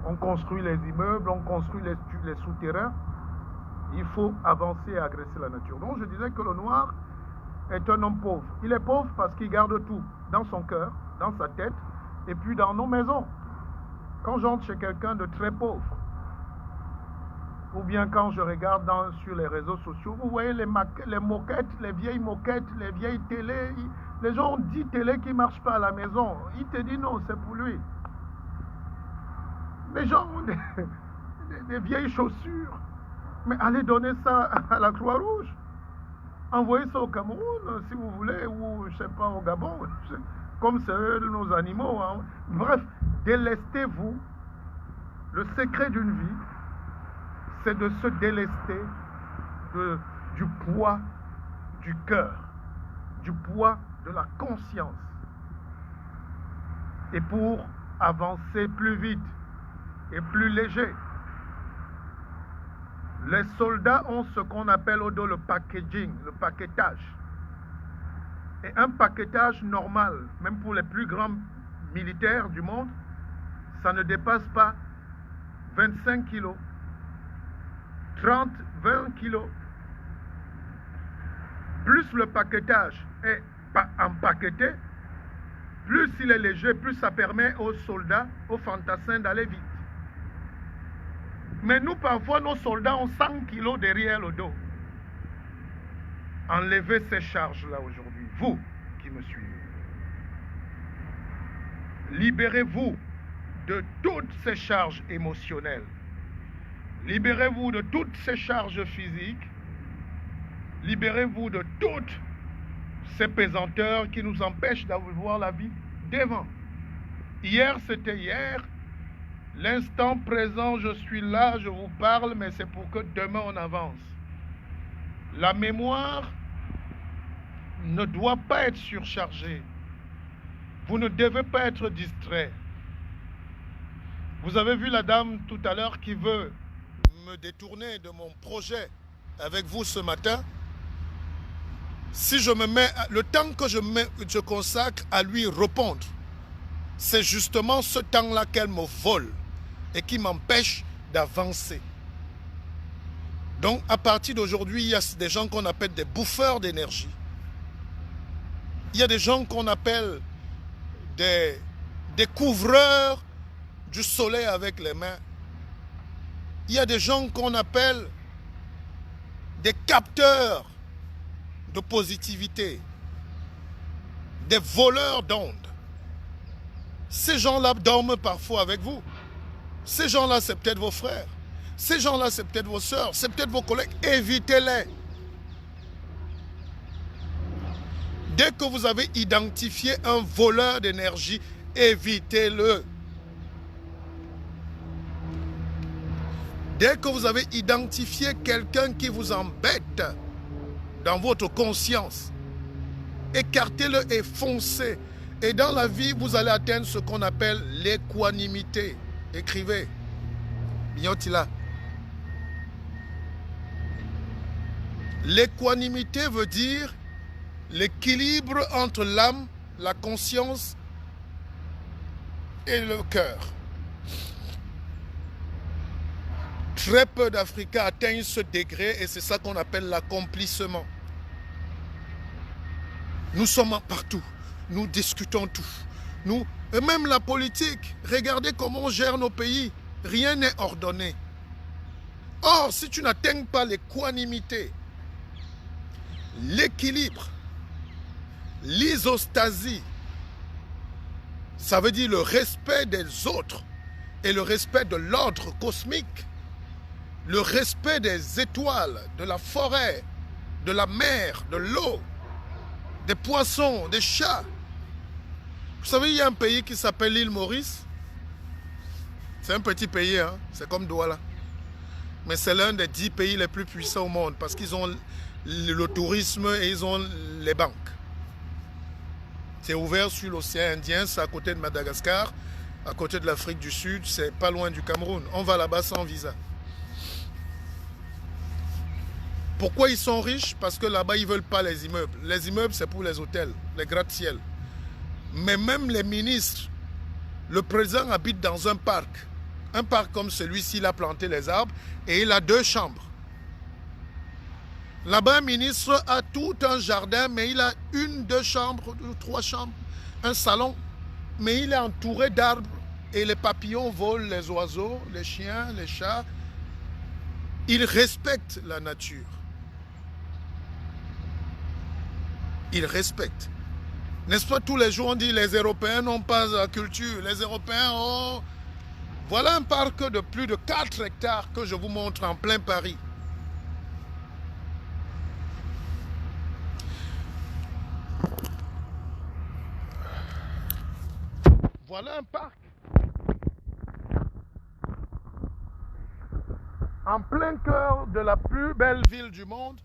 on construit les immeubles, on construit les souterrains. Il faut avancer et agresser la nature. Donc je disais que le noir est un homme pauvre. Il est pauvre parce qu'il garde tout dans son cœur, dans sa tête, et puis dans nos maisons. Quand j'entre chez quelqu'un de très pauvre, ou bien quand je regarde sur les réseaux sociaux, vous voyez les moquettes, les vieilles télés. Les gens ont 10 télés qui ne marchent pas à la maison. Il te dit non, c'est pour lui. Les gens ont des vieilles chaussures. Mais allez donner ça à la Croix-Rouge. Envoyez ça au Cameroun, si vous voulez, ou je ne sais pas, au Gabon. Comme c'est eux, nos animaux. Hein. Bref, délestez-vous. Le secret d'une vie, c'est de se délester du poids du cœur, du poids de la conscience. Et pour avancer plus vite et plus léger, les soldats ont ce qu'on appelle au dos le packaging, le paquetage. Et un paquetage normal, même pour les plus grands militaires du monde, ça ne dépasse pas 25 kilos. 30, 20 kilos. Plus le paquetage est empaqueté, plus il est léger, plus ça permet aux soldats, aux fantassins d'aller vite. Mais nous, parfois, nos soldats ont 100 kilos derrière le dos. Enlevez ces charges-là aujourd'hui, vous qui me suivez. Libérez-vous de toutes ces charges émotionnelles. Libérez-vous de toutes ces charges physiques. Libérez-vous de toutes ces pesanteurs qui nous empêchent d'avoir la vie devant. Hier, c'était hier. L'instant présent, je suis là, je vous parle, mais c'est pour que demain on avance. La mémoire ne doit pas être surchargée. Vous ne devez pas être distrait. Vous avez vu la dame tout à l'heure qui veut me détourner de mon projet avec vous ce matin. Si je me mets, le temps que je consacre à lui répondre, c'est justement ce temps-là qu'elle me vole et qui m'empêche d'avancer. Donc, à partir d'aujourd'hui, il y a des gens qu'on appelle des bouffeurs d'énergie. Il y a des gens qu'on appelle des couvreurs du soleil avec les mains. Il y a des gens qu'on appelle des capteurs de positivité, des voleurs d'ondes. Ces gens-là dorment parfois avec vous. Ces gens-là, c'est peut-être vos frères. Ces gens-là, c'est peut-être vos sœurs, c'est peut-être vos collègues. Évitez-les. Dès que vous avez identifié un voleur d'énergie, évitez-le. Dès que vous avez identifié quelqu'un qui vous embête dans votre conscience, écartez-le et foncez. Et dans la vie, vous allez atteindre ce qu'on appelle l'équanimité. Écrivez. Bignotila. L'équanimité veut dire l'équilibre entre l'âme, la conscience et le cœur. Très peu d'Africains atteignent ce degré et c'est ça qu'on appelle l'accomplissement. Nous sommes partout, nous discutons tout. Et même la politique, regardez comment on gère nos pays, rien n'est ordonné. Or, si tu n'atteins pas l'équanimité, l'équilibre, l'isostasie, ça veut dire le respect des autres et le respect de l'ordre cosmique, le respect des étoiles, de la forêt, de la mer, de l'eau, des poissons, des chats. Vous savez, il y a un pays qui s'appelle l'île Maurice. C'est un petit pays, hein? C'est comme Douala. Mais c'est l'un des 10 pays les plus puissants au monde parce qu'ils ont le tourisme et ils ont les banques. C'est ouvert sur l'océan Indien, c'est à côté de Madagascar, à côté de l'Afrique du Sud, c'est pas loin du Cameroun. On va là-bas sans visa. Pourquoi ils sont riches? Parce que là-bas, ils ne veulent pas les immeubles. Les immeubles, c'est pour les hôtels, les gratte-ciel. Mais même les ministres, le président habite dans un parc. Un parc comme celui-ci, il a planté les arbres et il a 2 chambres. Là-bas, un ministre a tout un jardin, mais il a 1, 2 chambres, 3 chambres, un salon. Mais il est entouré d'arbres et les papillons volent, les oiseaux, les chiens, les chats. Il respecte la nature. Il respecte. N'est-ce pas, tous les jours on dit les Européens n'ont pas la culture, les Européens ont... Voilà un parc de plus de 4 hectares que je vous montre en plein Paris. Voilà un parc en plein cœur de la plus belle ville du monde.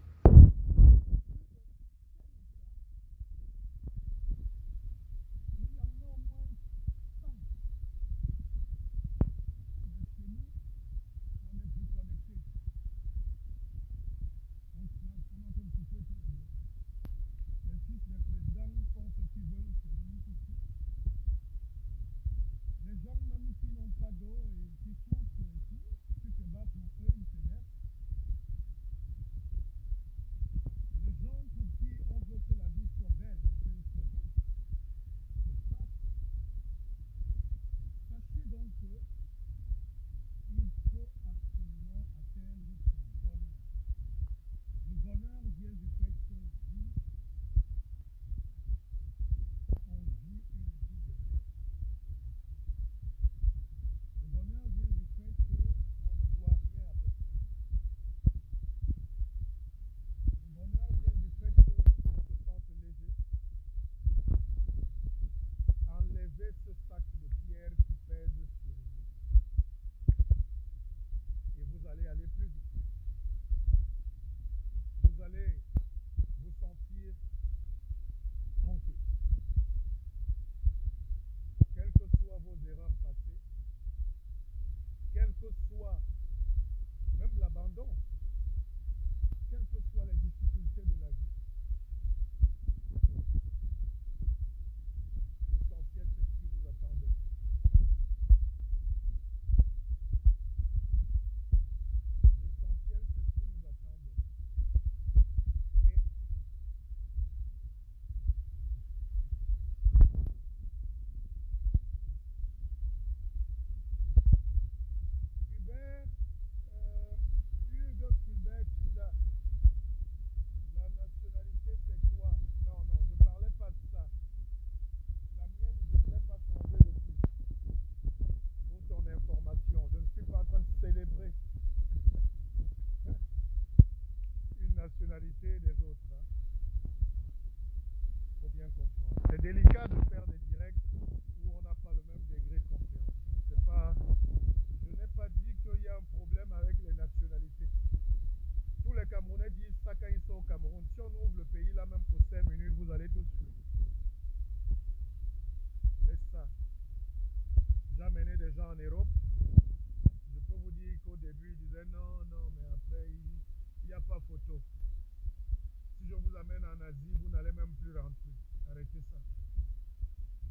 Les gens même qui n'ont pas d'eau et qui souffrent et tout, tu te bats pour eux, ils s'énervent. Les gens pour qui on veut que la vie soit belle, qu'elle soit bonne, c'est ça. Sachez donc que il faut absolument atteindre son bonheur. Le bonheur vient du fait qu'on vit une vie de rêve. Le bonheur vient du fait qu'on ne doit rien à personne. Le bonheur vient du fait qu'on se sente léger. Enlevez ce sac de pierre qui pèse sur vous et vous allez aller plus vite. Vous allez vous sentir tranquille. Quelles que soient vos erreurs passées, quel que soit même l'abandon, quelles que soient les difficultés de la vie, l'essentiel c'est ce qui vous attend demain. L'essentiel c'est ce qui nous attend demain. Et Hubert, Hugues Fulbert Tuda, la nationalité c'est quoi? Non, non, je ne parlais pas de ça. La mienne, je ne l'ai pas changée depuis. Pour ton information, je ne suis pas en train de célébrer une nationalité des autres. Hein. Faut bien comprendre. C'est délicat de faire des directs où on n'a pas le même degré de compréhension. C'est pas, je n'ai pas dit qu'il y a un problème avec les nationalités. Tous les Camerounais disent ça quand ils sont au Cameroun. Si on ouvre le pays là même pour 5 minutes, vous allez tout suivre. Laisse ça. J'ai amené des gens en Europe. Je peux vous dire qu'au début, ils disaient non, non, mais après, il n'y a pas photo. Si je vous amène en Asie, vous n'allez même plus rentrer. Arrêtez ça.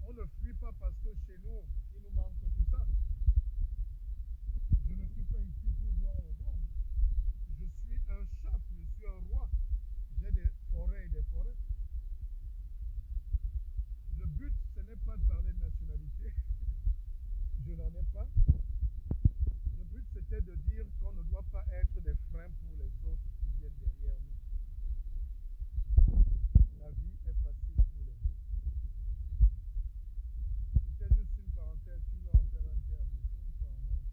On ne fuit pas parce que chez nous, il nous manque tout ça. Je ne suis pas ici pour voir au monde. Je suis un chef, je suis un roi. J'ai des forêts et des forêts. Le but, ce n'est pas de parler de nationalité. Je n'en ai pas. Le but, c'était de dire qu'on ne doit pas être des freins pour les autres qui viennent derrière nous. La vie est facile pour les autres. C'était juste une parenthèse. Tu veux en faire un terme. Tourne pas en rond.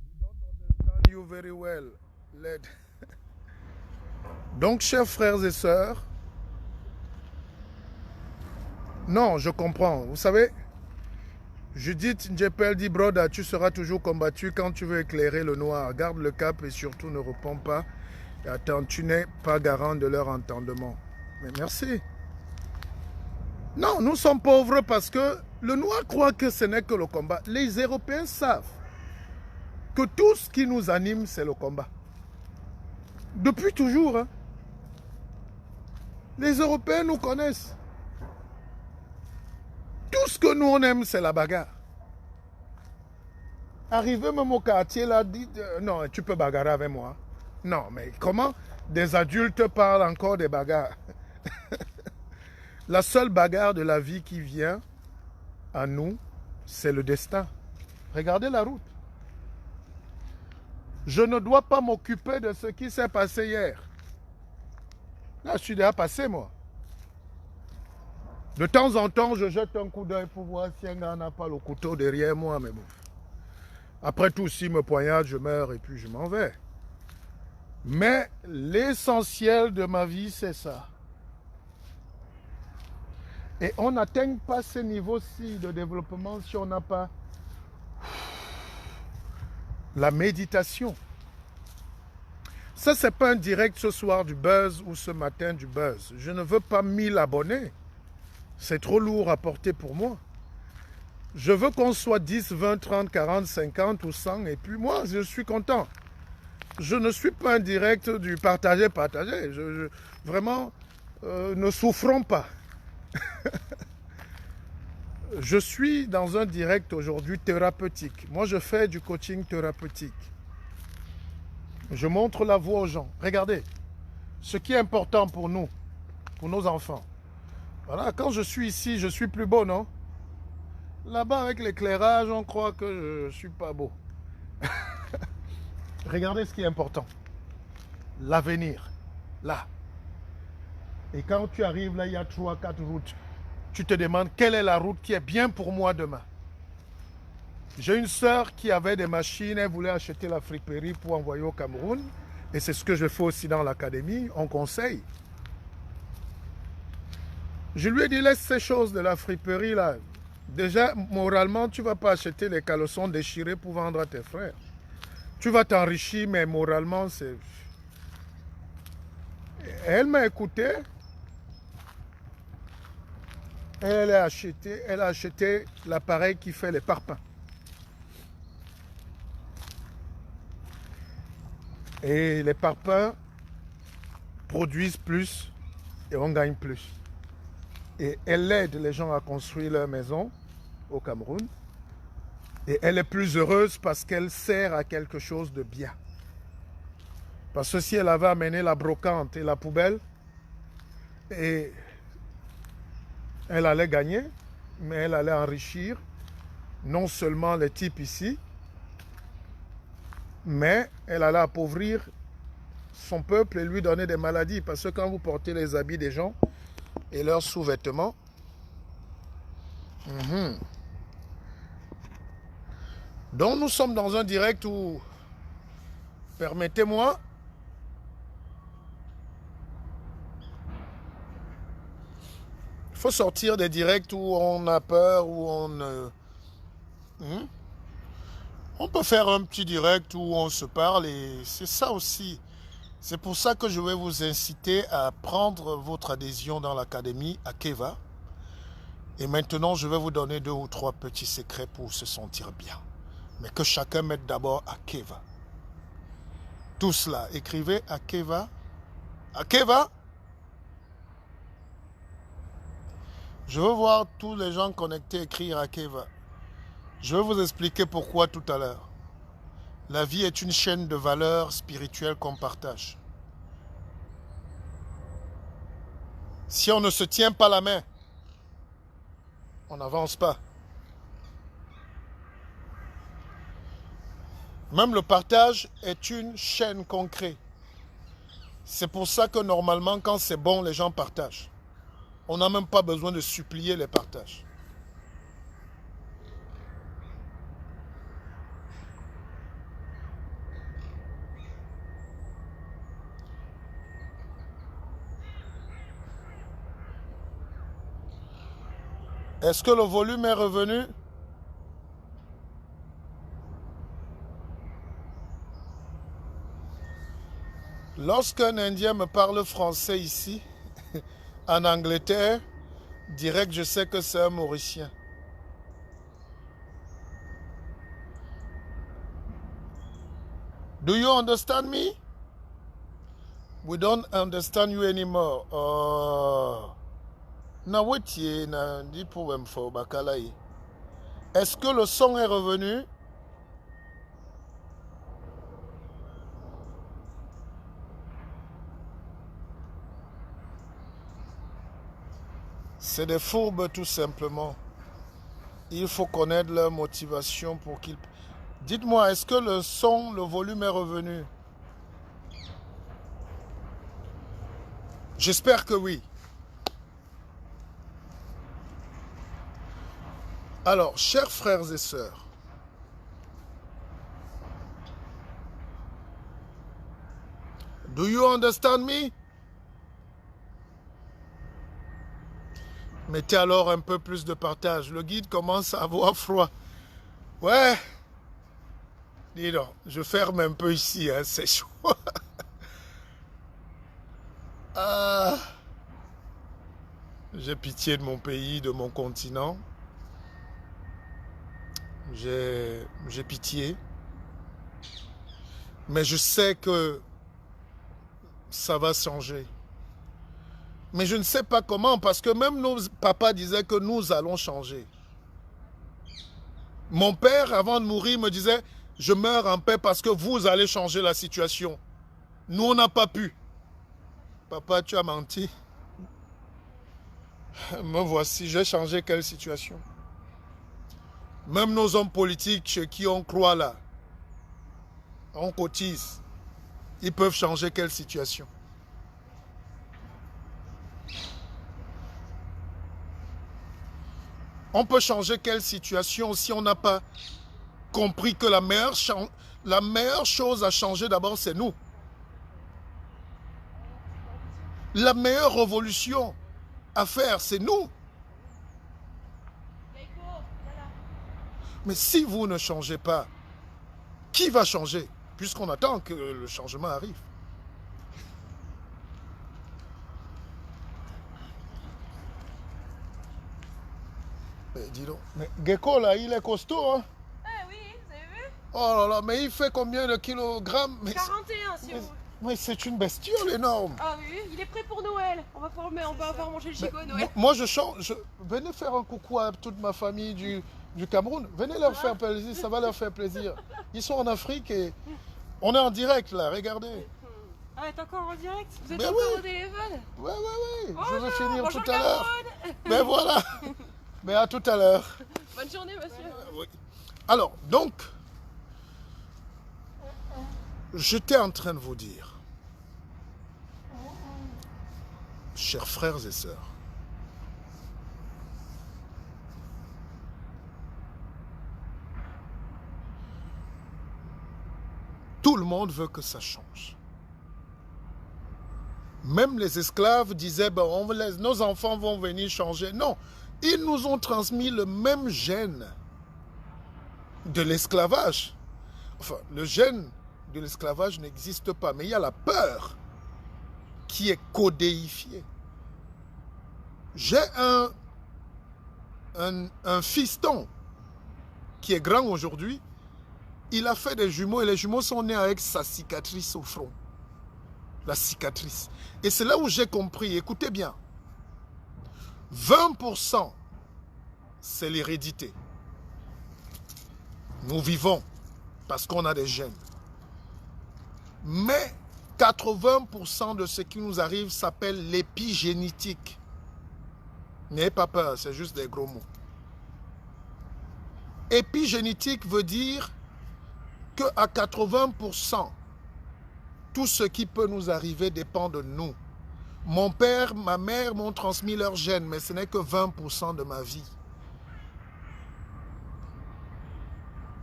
We don't understand you very well, lad. Donc, chers frères et sœurs, non, je comprends. Vous savez, Judith Njepel dit, Broda, tu seras toujours combattu quand tu veux éclairer le noir. Garde le cap et surtout ne réponds pas. Et attends, tu n'es pas garant de leur entendement. Mais merci. Non, nous sommes pauvres parce que le noir croit que ce n'est que le combat. Les Européens savent que tout ce qui nous anime, c'est le combat. Depuis toujours, hein. Les Européens nous connaissent. Tout ce que nous on aime, c'est la bagarre. Arrivé même au quartier, là, dit non, tu peux bagarrer avec moi. Non, mais comment des adultes parlent encore des bagarres? La seule bagarre de la vie qui vient à nous, c'est le destin. Regardez la route. Je ne dois pas m'occuper de ce qui s'est passé hier. Là, je suis déjà passé, moi. De temps en temps, je jette un coup d'œil pour voir si un gars n'a pas le couteau derrière moi, mais bon. Après tout, s'il me poignarde, je meurs et puis je m'en vais. Mais l'essentiel de ma vie, c'est ça. Et on n'atteint pas ce niveau-ci de développement si on n'a pas la méditation. Ça, c'est pas un direct ce soir du buzz ou ce matin du buzz. Je ne veux pas 1000 abonnés. C'est trop lourd à porter pour moi. Je veux qu'on soit 10, 20, 30, 40, 50 ou 100 et puis moi, je suis content. Je ne suis pas un direct du partager. Vraiment, ne souffrons pas. Je suis dans un direct aujourd'hui thérapeutique. Moi, je fais du coaching thérapeutique. Je montre la voie aux gens. Regardez, ce qui est important pour nous, pour nos enfants. Voilà, quand je suis ici, je suis plus beau, non? Là-bas, avec l'éclairage, on croit que je ne suis pas beau. Regardez ce qui est important. L'avenir, là. Et quand tu arrives là, il y a 3, 4 routes. Tu te demandes quelle est la route qui est bien pour moi demain. J'ai une sœur qui avait des machines, elle voulait acheter la friperie pour envoyer au Cameroun. Et c'est ce que je fais aussi dans l'académie, on conseille. Je lui ai dit, laisse ces choses de la friperie là. Déjà, moralement, tu ne vas pas acheter les caleçons déchirés pour vendre à tes frères. Tu vas t'enrichir, mais moralement, c'est... Elle m'a écouté. Elle a acheté l'appareil qui fait les parpaings. Et les parpaings produisent plus et on gagne plus. Et elle aide les gens à construire leur maison au Cameroun. Et elle est plus heureuse parce qu'elle sert à quelque chose de bien. Parce que si elle avait amené la brocante et la poubelle, et elle allait gagner, mais elle allait enrichir non seulement les types ici, mais elle allait appauvrir son peuple et lui donner des maladies. Parce que quand vous portez les habits des gens et leurs sous-vêtements, donc nous sommes dans un direct où, permettez-moi, il faut sortir des directs où on a peur, où on peut faire un petit direct où on se parle et c'est ça aussi. C'est pour ça que je vais vous inciter à prendre votre adhésion dans l'académie à Keva. Et maintenant, je vais vous donner 2 ou 3 petits secrets pour se sentir bien. Mais que chacun mette d'abord à Keva. Tout cela, écrivez à Keva. À Keva. Je veux voir tous les gens connectés écrire à Keva. Je vais vous expliquer pourquoi tout à l'heure. La vie est une chaîne de valeurs spirituelles qu'on partage. Si on ne se tient pas la main, on n'avance pas. Même le partage est une chaîne qu'on crée. C'est pour ça que normalement, quand c'est bon, les gens partagent. On n'a même pas besoin de supplier les partages. Est-ce que le volume est revenu? Lorsqu'un Indien me parle français ici, en Angleterre, direct, je sais que c'est un Mauricien. Do you understand me? We don't understand you anymore. Oh. Na wetie na di problème fo bakala yi. Est-ce que le son est revenu? C'est des fourbes tout simplement. Il faut connaître leur motivation pour qu'ils... Dites-moi, est-ce que le son, le volume est revenu? J'espère que oui. Alors, chers frères et sœurs, do you understand me? Mettez alors un peu plus de partage. Le guide commence à avoir froid. Ouais. Dis donc, je ferme un peu ici, hein, c'est chaud. Ah. J'ai pitié de mon pays, de mon continent. J'ai pitié. Mais je sais que ça va changer. Mais je ne sais pas comment, parce que même nos papas disaient que nous allons changer. Mon père, avant de mourir, me disait, je meurs en paix parce que vous allez changer la situation. Nous, on n'a pas pu. Papa, tu as menti. Me voici, j'ai changé quelle situation? Même nos hommes politiques chez qui on croit là, on cotise. Ils peuvent changer quelle situation? On peut changer quelle situation si on n'a pas compris que la meilleure chose à changer d'abord, c'est nous. La meilleure révolution à faire, c'est nous. Mais si vous ne changez pas, qui va changer? Puisqu'on attend que le changement arrive. Mais dis donc, mais Gecko là, il est costaud, hein? Ah oui, vous avez vu? Oh là là, mais il fait combien de kilogrammes? 41 si vous... Mais c'est une bestiole énorme. Ah oui, il est prêt pour Noël. On va pouvoir manger le gigot à Noël. Moi je change. Venez faire un coucou à toute ma famille du Cameroun. Venez leur faire plaisir, ça va leur faire plaisir. Ils sont en Afrique et on est en direct là, regardez. Ah, t'es encore en direct? Vous êtes Ben encore oui. au téléphone? Ouais. Bonjour, Je vais finir bonjour tout à l'heure. Cameroun. Mais voilà. Mais à tout à l'heure. Bonne journée, monsieur. Oui. Alors, donc, j'étais en train de vous dire, chers frères et sœurs, tout le monde veut que ça change. Même les esclaves disaient, ben, nos enfants vont venir changer. Non, ils nous ont transmis le même gène de l'esclavage. Enfin, le gène de l'esclavage n'existe pas, mais il y a la peur qui est codéifiée. J'ai un fiston qui est grand aujourd'hui. Il a fait des jumeaux et les jumeaux sont nés avec sa cicatrice au front. La cicatrice. Et c'est là où j'ai compris, écoutez bien, 20% c'est l'hérédité. Nous vivons parce qu'on a des gènes. Mais 80% de ce qui nous arrive s'appelle l'épigénétique. N'ayez pas peur, c'est juste des gros mots. Épigénétique veut dire qu'à 80%, tout ce qui peut nous arriver dépend de nous. Mon père, ma mère m'ont transmis leurs gènes, mais ce n'est que 20% de ma vie.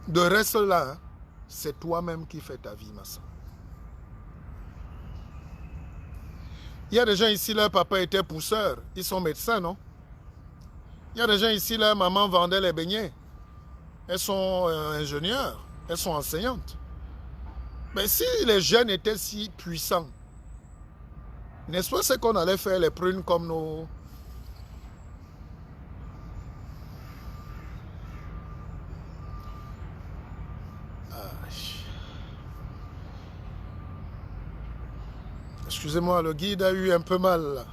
De reste là, c'est toi-même qui fais ta vie, ma soeur. Il y a des gens ici, leur papa était pousseur. Ils sont médecins, non? Il y a des gens ici, leur maman vendait les beignets. Elles sont ingénieures, elles sont enseignantes. Mais si les jeunes étaient si puissants, N'est-ce pas ce qu'on allait faire les prunes comme nous? Excusez-moi, le guide a eu un peu mal là.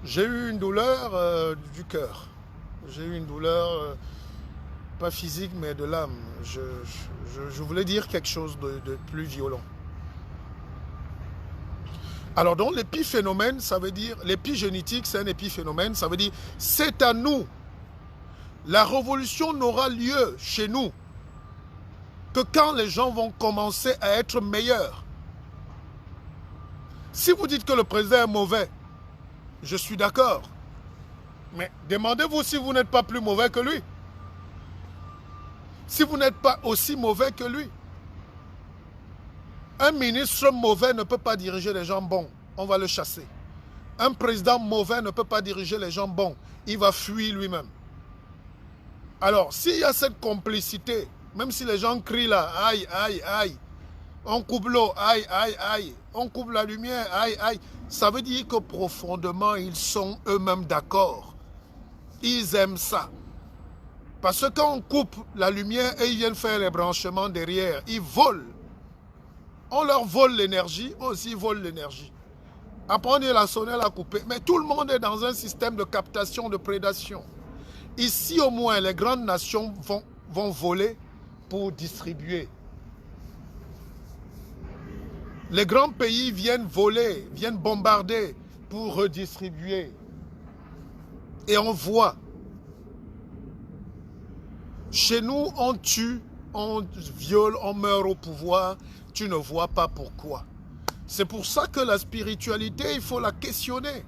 J'ai eu une douleur du cœur. J'ai eu une douleur, pas physique, mais de l'âme. Je voulais dire quelque chose de plus violent. Alors donc l'épiphénomène, ça veut dire, l'épigénétique c'est un épiphénomène, ça veut dire c'est à nous. La révolution n'aura lieu chez nous que quand les gens vont commencer à être meilleurs. Si vous dites que le président est mauvais, je suis d'accord. Mais demandez-vous si vous n'êtes pas plus mauvais que lui. Si vous n'êtes pas aussi mauvais que lui. Un ministre mauvais ne peut pas diriger les gens bons. On va le chasser. Un président mauvais ne peut pas diriger les gens bons. Il va fuir lui-même. Alors, s'il y a cette complicité, même si les gens crient là, aïe, aïe, aïe, on coupe l'eau, aïe, aïe, aïe, on coupe la lumière, aïe, aïe, ça veut dire que profondément, ils sont eux-mêmes d'accord. Ils aiment ça. Parce que quand on coupe la lumière et ils viennent faire les branchements derrière, ils volent. On leur vole l'énergie, eux aussi ils volent l'énergie. Après on est la sonnelle à couper. Mais tout le monde est dans un système de captation, de prédation. Ici au moins, les grandes nations vont voler pour distribuer. Les grands pays viennent voler, viennent bombarder pour redistribuer. Et on voit. Chez nous, on tue, on viole, on meurt au pouvoir. Tu ne vois pas pourquoi. C'est pour ça que la spiritualité, il faut la questionner.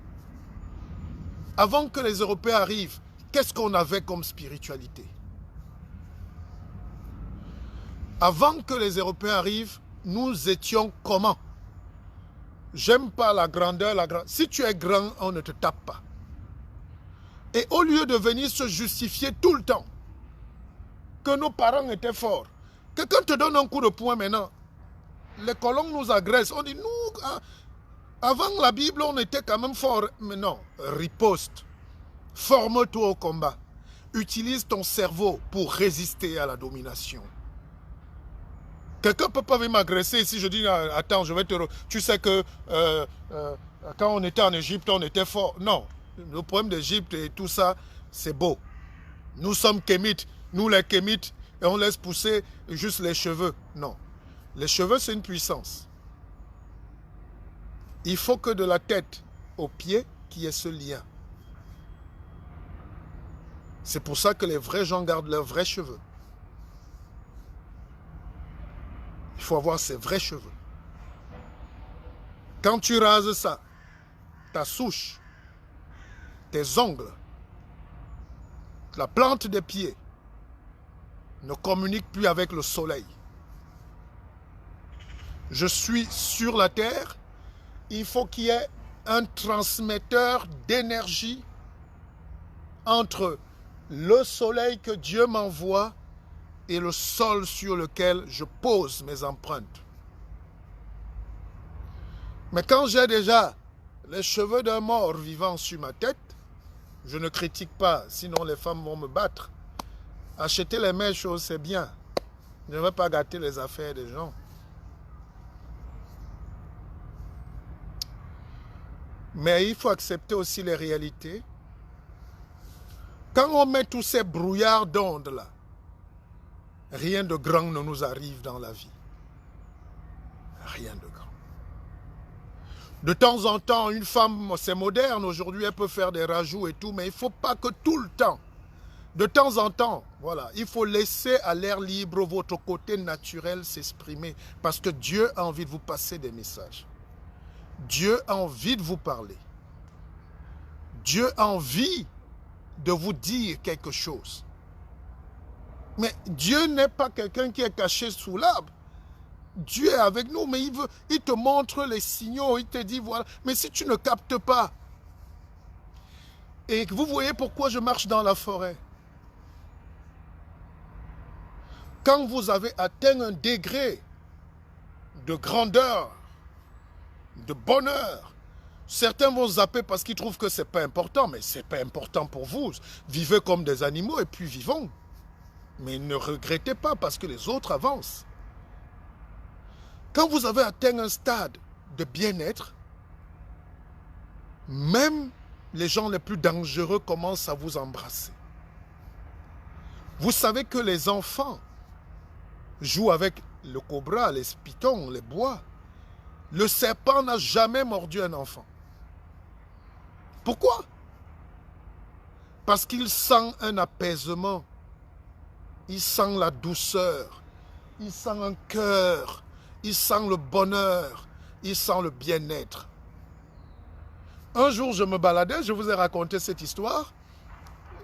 Avant que les Européens arrivent, qu'est-ce qu'on avait comme spiritualité? Avant que les Européens arrivent, nous étions comment? J'aime pas la grandeur, Si tu es grand, on ne te tape pas. Et au lieu de venir se justifier tout le temps, que nos parents étaient forts, quelqu'un te donne un coup de poing maintenant, les colons nous agressent. On dit, nous, avant la Bible, on était quand même forts. Mais non, riposte. Forme-toi au combat. Utilise ton cerveau pour résister à la domination. Quelqu'un ne peut pas venir m'agresser si je dis, attends, je vais te... Tu sais que quand on était en Égypte, on était fort. Non, le problème d'Égypte et tout ça, c'est beau. Nous sommes kémites, nous les kémites, et on laisse pousser juste les cheveux. Non. Les cheveux, c'est une puissance. Il faut que de la tête aux pieds, qu'il y ait ce lien. C'est pour ça que les vrais gens gardent leurs vrais cheveux. Il faut avoir ses vrais cheveux. Quand tu rases ça, ta souche, tes ongles, la plante des pieds ne communique plus avec le soleil. Je suis sur la terre, il faut qu'il y ait un transmetteur d'énergie entre le soleil que Dieu m'envoie et le sol sur lequel je pose mes empreintes. Mais quand j'ai déjà les cheveux d'un mort vivant sur ma tête, je ne critique pas, sinon les femmes vont me battre. Acheter les mêmes choses, c'est bien. Je ne veux pas gâter les affaires des gens. Mais il faut accepter aussi les réalités. Quand on met tous ces brouillards d'ondes là, rien de grand ne nous arrive dans la vie. Rien de grand. De temps en temps, une femme, c'est moderne, aujourd'hui elle peut faire des rajouts et tout, mais il ne faut pas que tout le temps. De temps en temps, voilà, il faut laisser à l'air libre votre côté naturel s'exprimer, parce que Dieu a envie de vous passer des messages. Dieu a envie de vous parler. Dieu a envie de vous dire quelque chose. Mais Dieu n'est pas quelqu'un qui est caché sous l'arbre. Dieu est avec nous, mais il te montre les signaux, il te dit voilà. Mais si tu ne captes pas, et que vous voyez pourquoi je marche dans la forêt, quand vous avez atteint un degré de grandeur, de bonheur. Certains vont zapper parce qu'ils trouvent que ce n'est pas important, mais ce n'est pas important pour vous. Vivez comme des animaux et puis vivons. Mais ne regrettez pas parce que les autres avancent. Quand vous avez atteint un stade de bien-être, même les gens les plus dangereux commencent à vous embrasser. Vous savez que les enfants jouent avec le cobra, les pitons, les bois. Le serpent n'a jamais mordu un enfant. Pourquoi? Parce qu'il sent un apaisement. Il sent la douceur. Il sent un cœur. Il sent le bonheur. Il sent le bien-être. Un jour, je me baladais, je vous ai raconté cette histoire.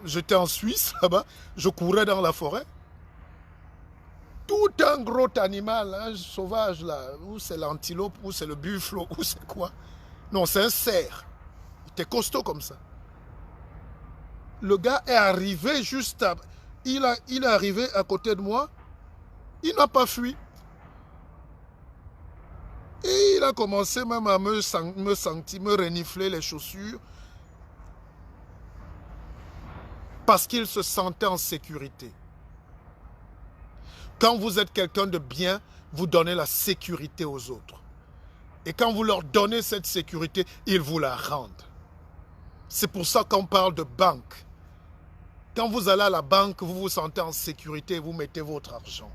J'étais en Suisse, là-bas. Je courais dans la forêt. Tout un gros animal, hein, sauvage, là. Ou c'est l'antilope, ou c'est le buffle, ou c'est quoi. Non, c'est un cerf. Il était costaud comme ça. Le gars est arrivé juste à... Il est arrivé à côté de moi. Il n'a pas fui. Et il a commencé même à me sentir, me renifler les chaussures. Parce qu'il se sentait en sécurité. Quand vous êtes quelqu'un de bien, vous donnez la sécurité aux autres. Et quand vous leur donnez cette sécurité, ils vous la rendent. C'est pour ça qu'on parle de banque. Quand vous allez à la banque, vous vous sentez en sécurité et vous mettez votre argent.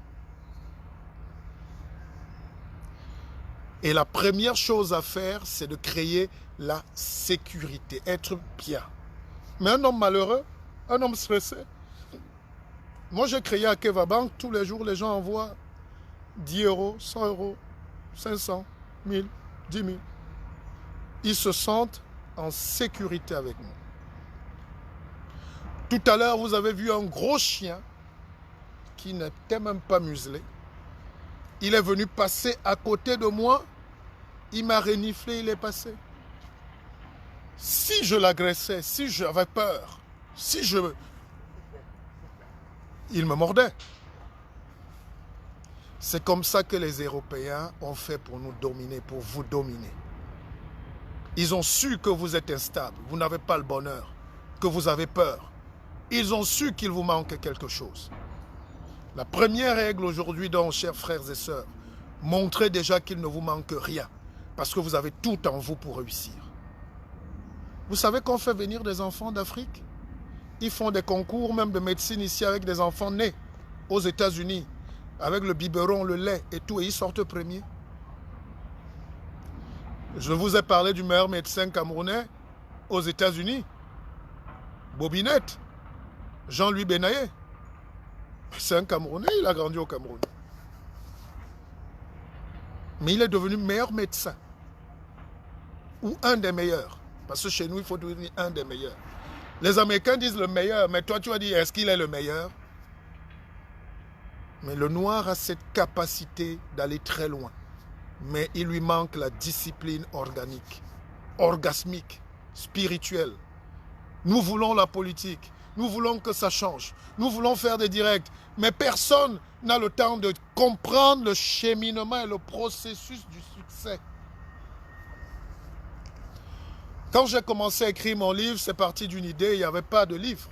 Et la première chose à faire, c'est de créer la sécurité, être bien. Mais un homme malheureux, un homme stressé, moi j'ai créé à Kevabank, tous les jours les gens envoient 10 euros, 100 euros, 500, 1000, 10 000. Ils se sentent en sécurité avec moi. Tout à l'heure, vous avez vu un gros chien qui n'était même pas muselé. Il est venu passer à côté de moi. Il m'a reniflé, il est passé. Si je l'agressais, si j'avais peur, il me mordait. C'est comme ça que les Européens ont fait pour nous dominer, pour vous dominer. Ils ont su que vous êtes instable, vous n'avez pas le bonheur, que vous avez peur. Ils ont su qu'il vous manque quelque chose. La première règle aujourd'hui, donc, chers frères et sœurs, montrez déjà qu'il ne vous manque rien, parce que vous avez tout en vous pour réussir. Vous savez qu'on fait venir des enfants d'Afrique? Ils font des concours même de médecine ici avec des enfants nés aux États-Unis, avec le biberon, le lait et tout, et ils sortent premiers. Je vous ai parlé du meilleur médecin camerounais aux États-Unis, Bobinette, Jean-Louis Benaye. C'est un Camerounais, il a grandi au Cameroun. Mais il est devenu meilleur médecin. Ou un des meilleurs. Parce que chez nous, il faut devenir un des meilleurs. Les Américains disent le meilleur, mais toi, tu vas dire, est-ce qu'il est le meilleur? Mais le noir a cette capacité d'aller très loin. Mais il lui manque la discipline organique, orgasmique, spirituelle. Nous voulons la politique. Nous voulons que ça change. Nous voulons faire des directs. Mais personne n'a le temps de comprendre le cheminement et le processus du succès. Quand j'ai commencé à écrire mon livre, c'est parti d'une idée, il n'y avait pas de livre.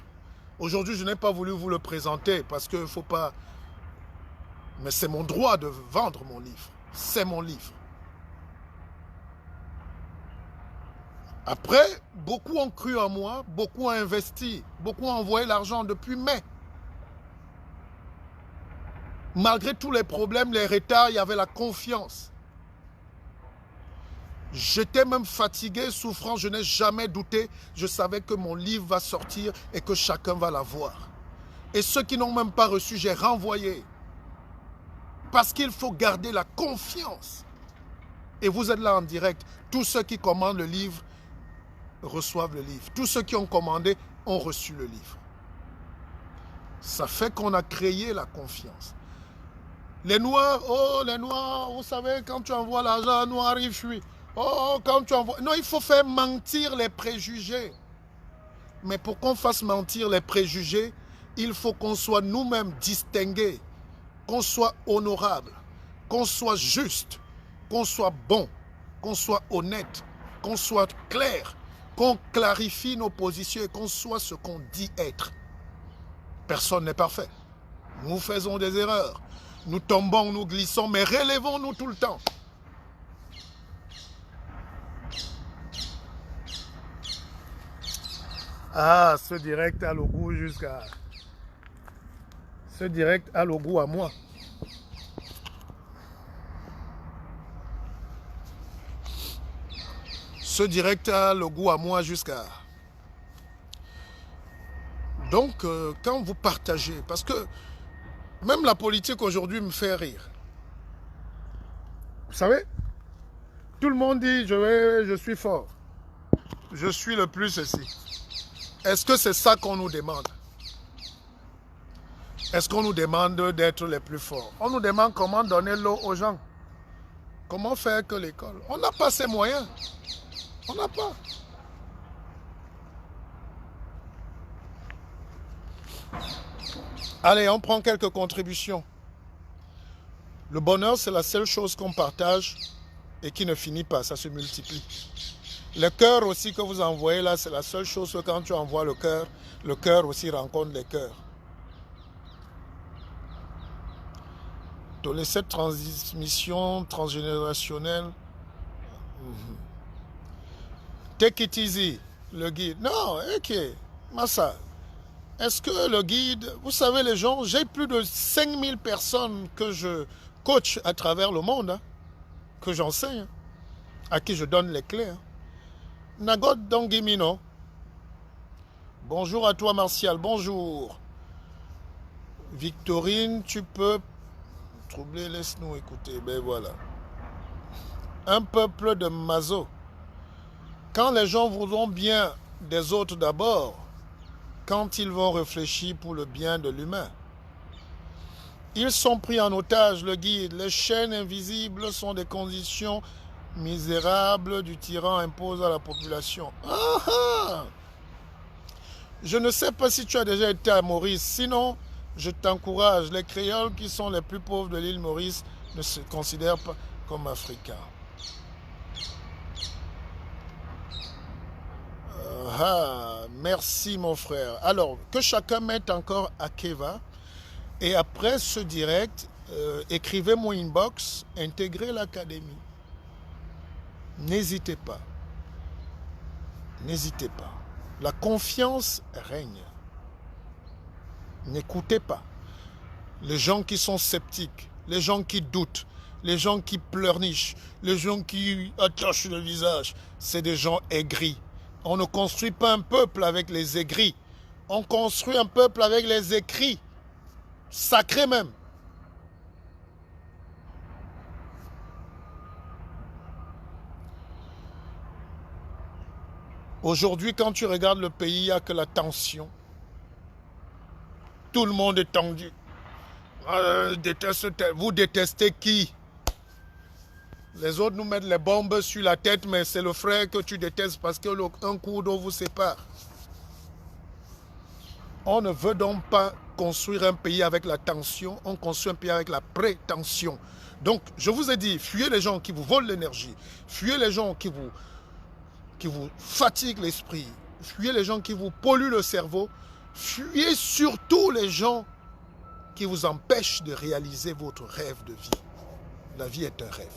Aujourd'hui, je n'ai pas voulu vous le présenter parce qu'il ne faut pas... Mais c'est mon droit de vendre mon livre. C'est mon livre. Après, beaucoup ont cru en moi, beaucoup ont investi, beaucoup ont envoyé l'argent depuis mai. Malgré tous les problèmes, les retards, il y avait la confiance. J'étais même fatigué, souffrant, je n'ai jamais douté. Je savais que mon livre va sortir et que chacun va l'avoir. Et ceux qui n'ont même pas reçu, j'ai renvoyé. Parce qu'il faut garder la confiance. Et vous êtes là en direct. Tous ceux qui commandent le livre reçoivent le livre. Tous ceux qui ont commandé ont reçu le livre. Ça fait qu'on a créé la confiance. Les Noirs, oh les Noirs, vous savez, quand tu envoies l'argent, Noir, il fuit. Oh, quand tu envoies... Non, il faut faire mentir les préjugés. Mais pour qu'on fasse mentir les préjugés, il faut qu'on soit nous-mêmes distingués, qu'on soit honorable, qu'on soit juste, qu'on soit bon. qu'on soit honnête, qu'on soit clair, qu'on clarifie nos positions et qu'on soit ce qu'on dit être. Personne n'est parfait. Nous faisons des erreurs. Nous tombons, nous glissons, mais relevons-nous tout le temps. Ah, ce direct a le goût jusqu'à... Ce direct a le goût à moi. Ce direct a le goût à moi jusqu'à... Donc, quand vous partagez, parce que même la politique aujourd'hui me fait rire. Vous savez, tout le monde dit je suis fort. Je suis le plus ceci. Est-ce que c'est ça qu'on nous demande? Est-ce qu'on nous demande d'être les plus forts? On nous demande comment donner l'eau aux gens. Comment faire que l'école? On n'a pas ces moyens. On n'a pas. Allez, on prend quelques contributions. Le bonheur, c'est la seule chose qu'on partage et qui ne finit pas, ça se multiplie. Le cœur aussi que vous envoyez là, c'est la seule chose que quand tu envoies le cœur aussi rencontre les cœurs. Donc, cette transmission transgénérationnelle, take it easy, le guide. Non, ok, Massa. Est-ce que le guide, vous savez les gens, j'ai plus de 5000 personnes que je coach à travers le monde, hein, que j'enseigne, à qui je donne les clés. Hein. Nagot Dongimino. Bonjour à toi Martial, bonjour. Victorine, tu peux troubler, laisse-nous écouter. Ben voilà. Un peuple de mazo. Quand les gens voudront bien des autres d'abord, quand ils vont réfléchir pour le bien de l'humain. Ils sont pris en otage, le guide. Les chaînes invisibles sont des conditions misérables du tyran impose à la population. Ah, ah. Je ne sais pas si tu as déjà été à Maurice. Sinon, je t'encourage. Les créoles qui sont les plus pauvres de l'île Maurice ne se considèrent pas comme africains. Ah, merci mon frère. Alors, que chacun mette encore Akeva. Et après ce direct, écrivez mon inbox, intégrez l'académie. N'hésitez pas. N'hésitez pas. La confiance règne. N'écoutez pas. Les gens qui sont sceptiques, les gens qui doutent, les gens qui pleurnichent, les gens qui attachent le visage, c'est des gens aigris. On ne construit pas un peuple avec les aigris. On construit un peuple avec les écrits. Sacrés même. Aujourd'hui, quand tu regardes le pays, il n'y a que la tension. Tout le monde est tendu. Vous détestez qui? Les autres nous mettent les bombes sur la tête, mais c'est le frère que tu détestes parce qu'un cours d'eau vous sépare. On ne veut donc pas construire un pays avec la tension, on construit un pays avec la prétention. Donc, je vous ai dit, fuyez les gens qui vous volent l'énergie, fuyez les gens qui vous fatiguent l'esprit, fuyez les gens qui vous polluent le cerveau, fuyez surtout les gens qui vous empêchent de réaliser votre rêve de vie. La vie est un rêve.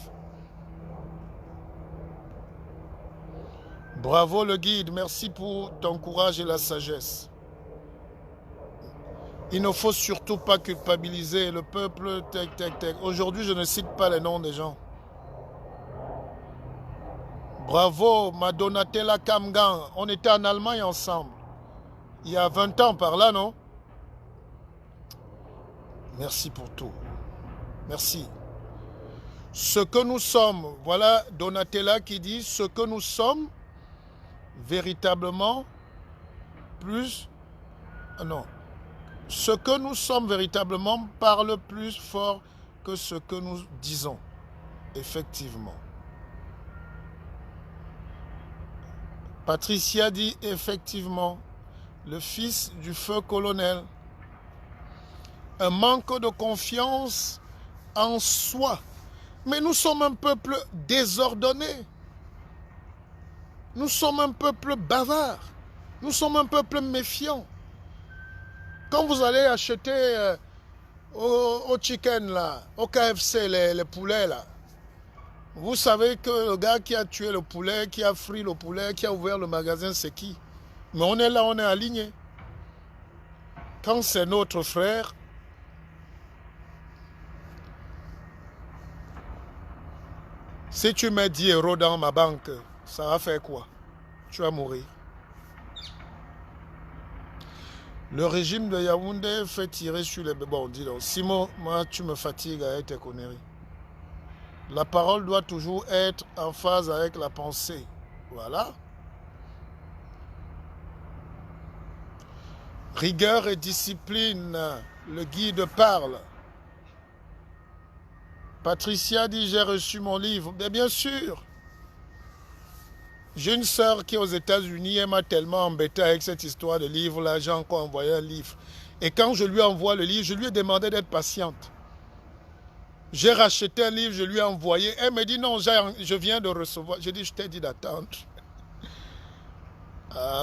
Bravo le guide, merci pour ton courage et la sagesse. Il ne faut surtout pas culpabiliser le peuple. Aujourd'hui, je ne cite pas les noms des gens. Bravo, Madonatella Kamgan. On était en Allemagne ensemble. Il y a 20 ans par là, non? Merci pour tout. Merci. Ce que nous sommes, voilà Donatella qui dit, ce que nous sommes, véritablement, plus... Non. Ce que nous sommes véritablement parle plus fort que ce que nous disons. Effectivement. Patricia dit effectivement, le fils du feu colonel. Un manque de confiance en soi. Mais nous sommes un peuple désordonné. Nous sommes un peuple bavard. Nous sommes un peuple méfiant. Quand vous allez acheter au chicken, là, au KFC, les poulets, là, vous savez que le gars qui a tué le poulet, qui a frit le poulet, qui a ouvert le magasin, c'est qui? Mais on est là, on est aligné. Quand c'est notre frère, si tu mets 10 € dans ma banque, ça va faire quoi? Tu vas mourir. Le régime de Yaoundé fait tirer sur les... Bon, dis donc, Simon, moi, tu me fatigues avec tes conneries. La parole doit toujours être en phase avec la pensée. Voilà. Rigueur et discipline, le guide parle. Patricia dit, j'ai reçu mon livre. Bien sûr. J'ai une sœur qui est aux États-Unis, elle m'a tellement embêté avec cette histoire de livre-là, j'ai encore envoyé un livre. Et quand je lui envoie le livre, je lui ai demandé d'être patiente. J'ai racheté un livre, je lui ai envoyé. Elle me dit non, je viens de recevoir. J'ai dit, je t'ai dit d'attendre.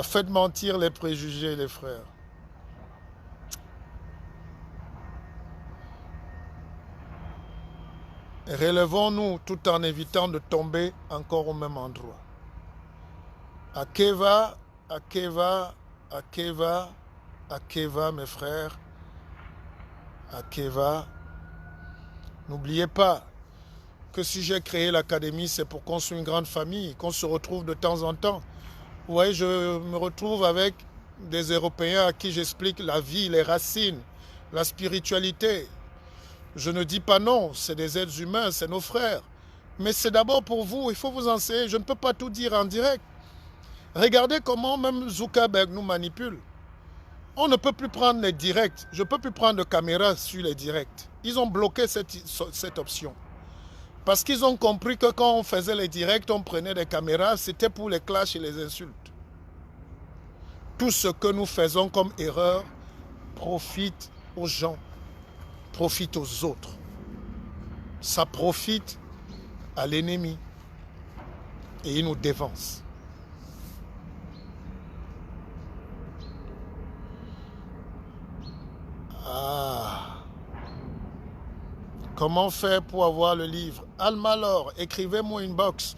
Faites mentir les préjugés, les frères. Relevons-nous tout en évitant de tomber encore au même endroit. Akeva, Akeva, Akeva, Akeva, mes frères. Akeva. N'oubliez pas que si j'ai créé l'académie, c'est pour qu'on soit une grande famille, qu'on se retrouve de temps en temps. Vous voyez, je me retrouve avec des Européens à qui j'explique la vie, les racines, la spiritualité. Je ne dis pas non, c'est des êtres humains, c'est nos frères. Mais c'est d'abord pour vous, il faut vous enseigner. Je ne peux pas tout dire en direct. Regardez comment même Zuckerberg nous manipule. On ne peut plus prendre les directs. Je ne peux plus prendre de caméra sur les directs. Ils ont bloqué cette option. Parce qu'ils ont compris que quand on faisait les directs, on prenait des caméras, c'était pour les clashs et les insultes. Tout ce que nous faisons comme erreur profite aux gens, profite aux autres. Ça profite à l'ennemi. Et il nous dévance. Comment faire pour avoir le livre? Almalor, écrivez-moi une box.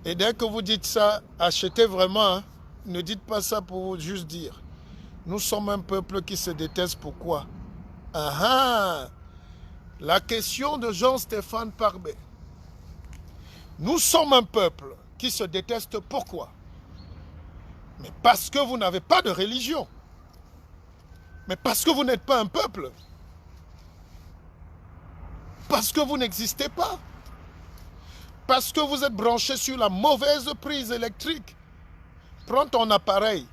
Et dès que vous dites ça, achetez vraiment. Hein? Ne dites pas ça pour juste dire. Nous sommes un peuple qui se déteste. Pourquoi? La question de Jean-Stéphane Parbet. Nous sommes un peuple qui se déteste. Pourquoi? Mais parce que vous n'avez pas de religion. Mais parce que vous n'êtes pas un peuple. Parce que vous n'existez pas. Parce que vous êtes branché sur la mauvaise prise électrique. Prends ton appareil.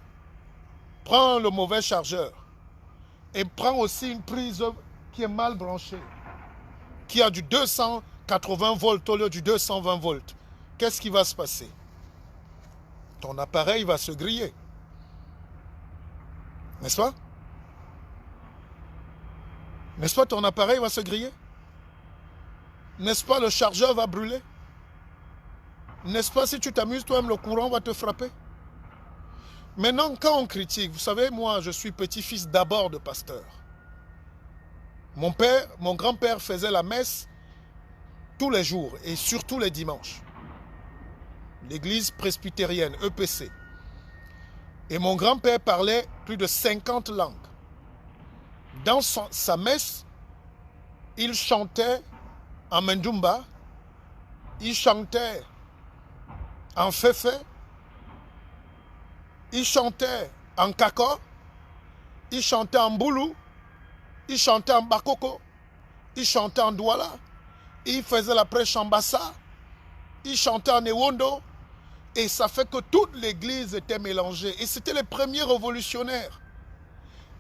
Prends le mauvais chargeur. Et prends aussi une prise qui est mal branchée. Qui a du 280 volts au lieu du 220 volts. Qu'est-ce qui va se passer? Ton appareil va se griller. N'est-ce pas? N'est-ce pas, ton appareil va se griller? N'est-ce pas, le chargeur va brûler? N'est-ce pas, si tu t'amuses, toi-même, le courant va te frapper? Maintenant, quand on critique, vous savez, moi, je suis petit-fils d'abord de pasteur. Mon grand-père faisait la messe tous les jours et surtout les dimanches. L'église presbytérienne, EPC. Et mon grand-père parlait plus de 50 langues. Dans sa messe, il chantait en Mendumba, il chantait en Fefe, il chantait en Kako, il chantait en Boulou, il chantait en Bakoko, il chantait en Douala, il faisait la prêche en Bassa, il chantait en Ewondo, et ça fait que toute l'église était mélangée. Et c'était les premiers révolutionnaires.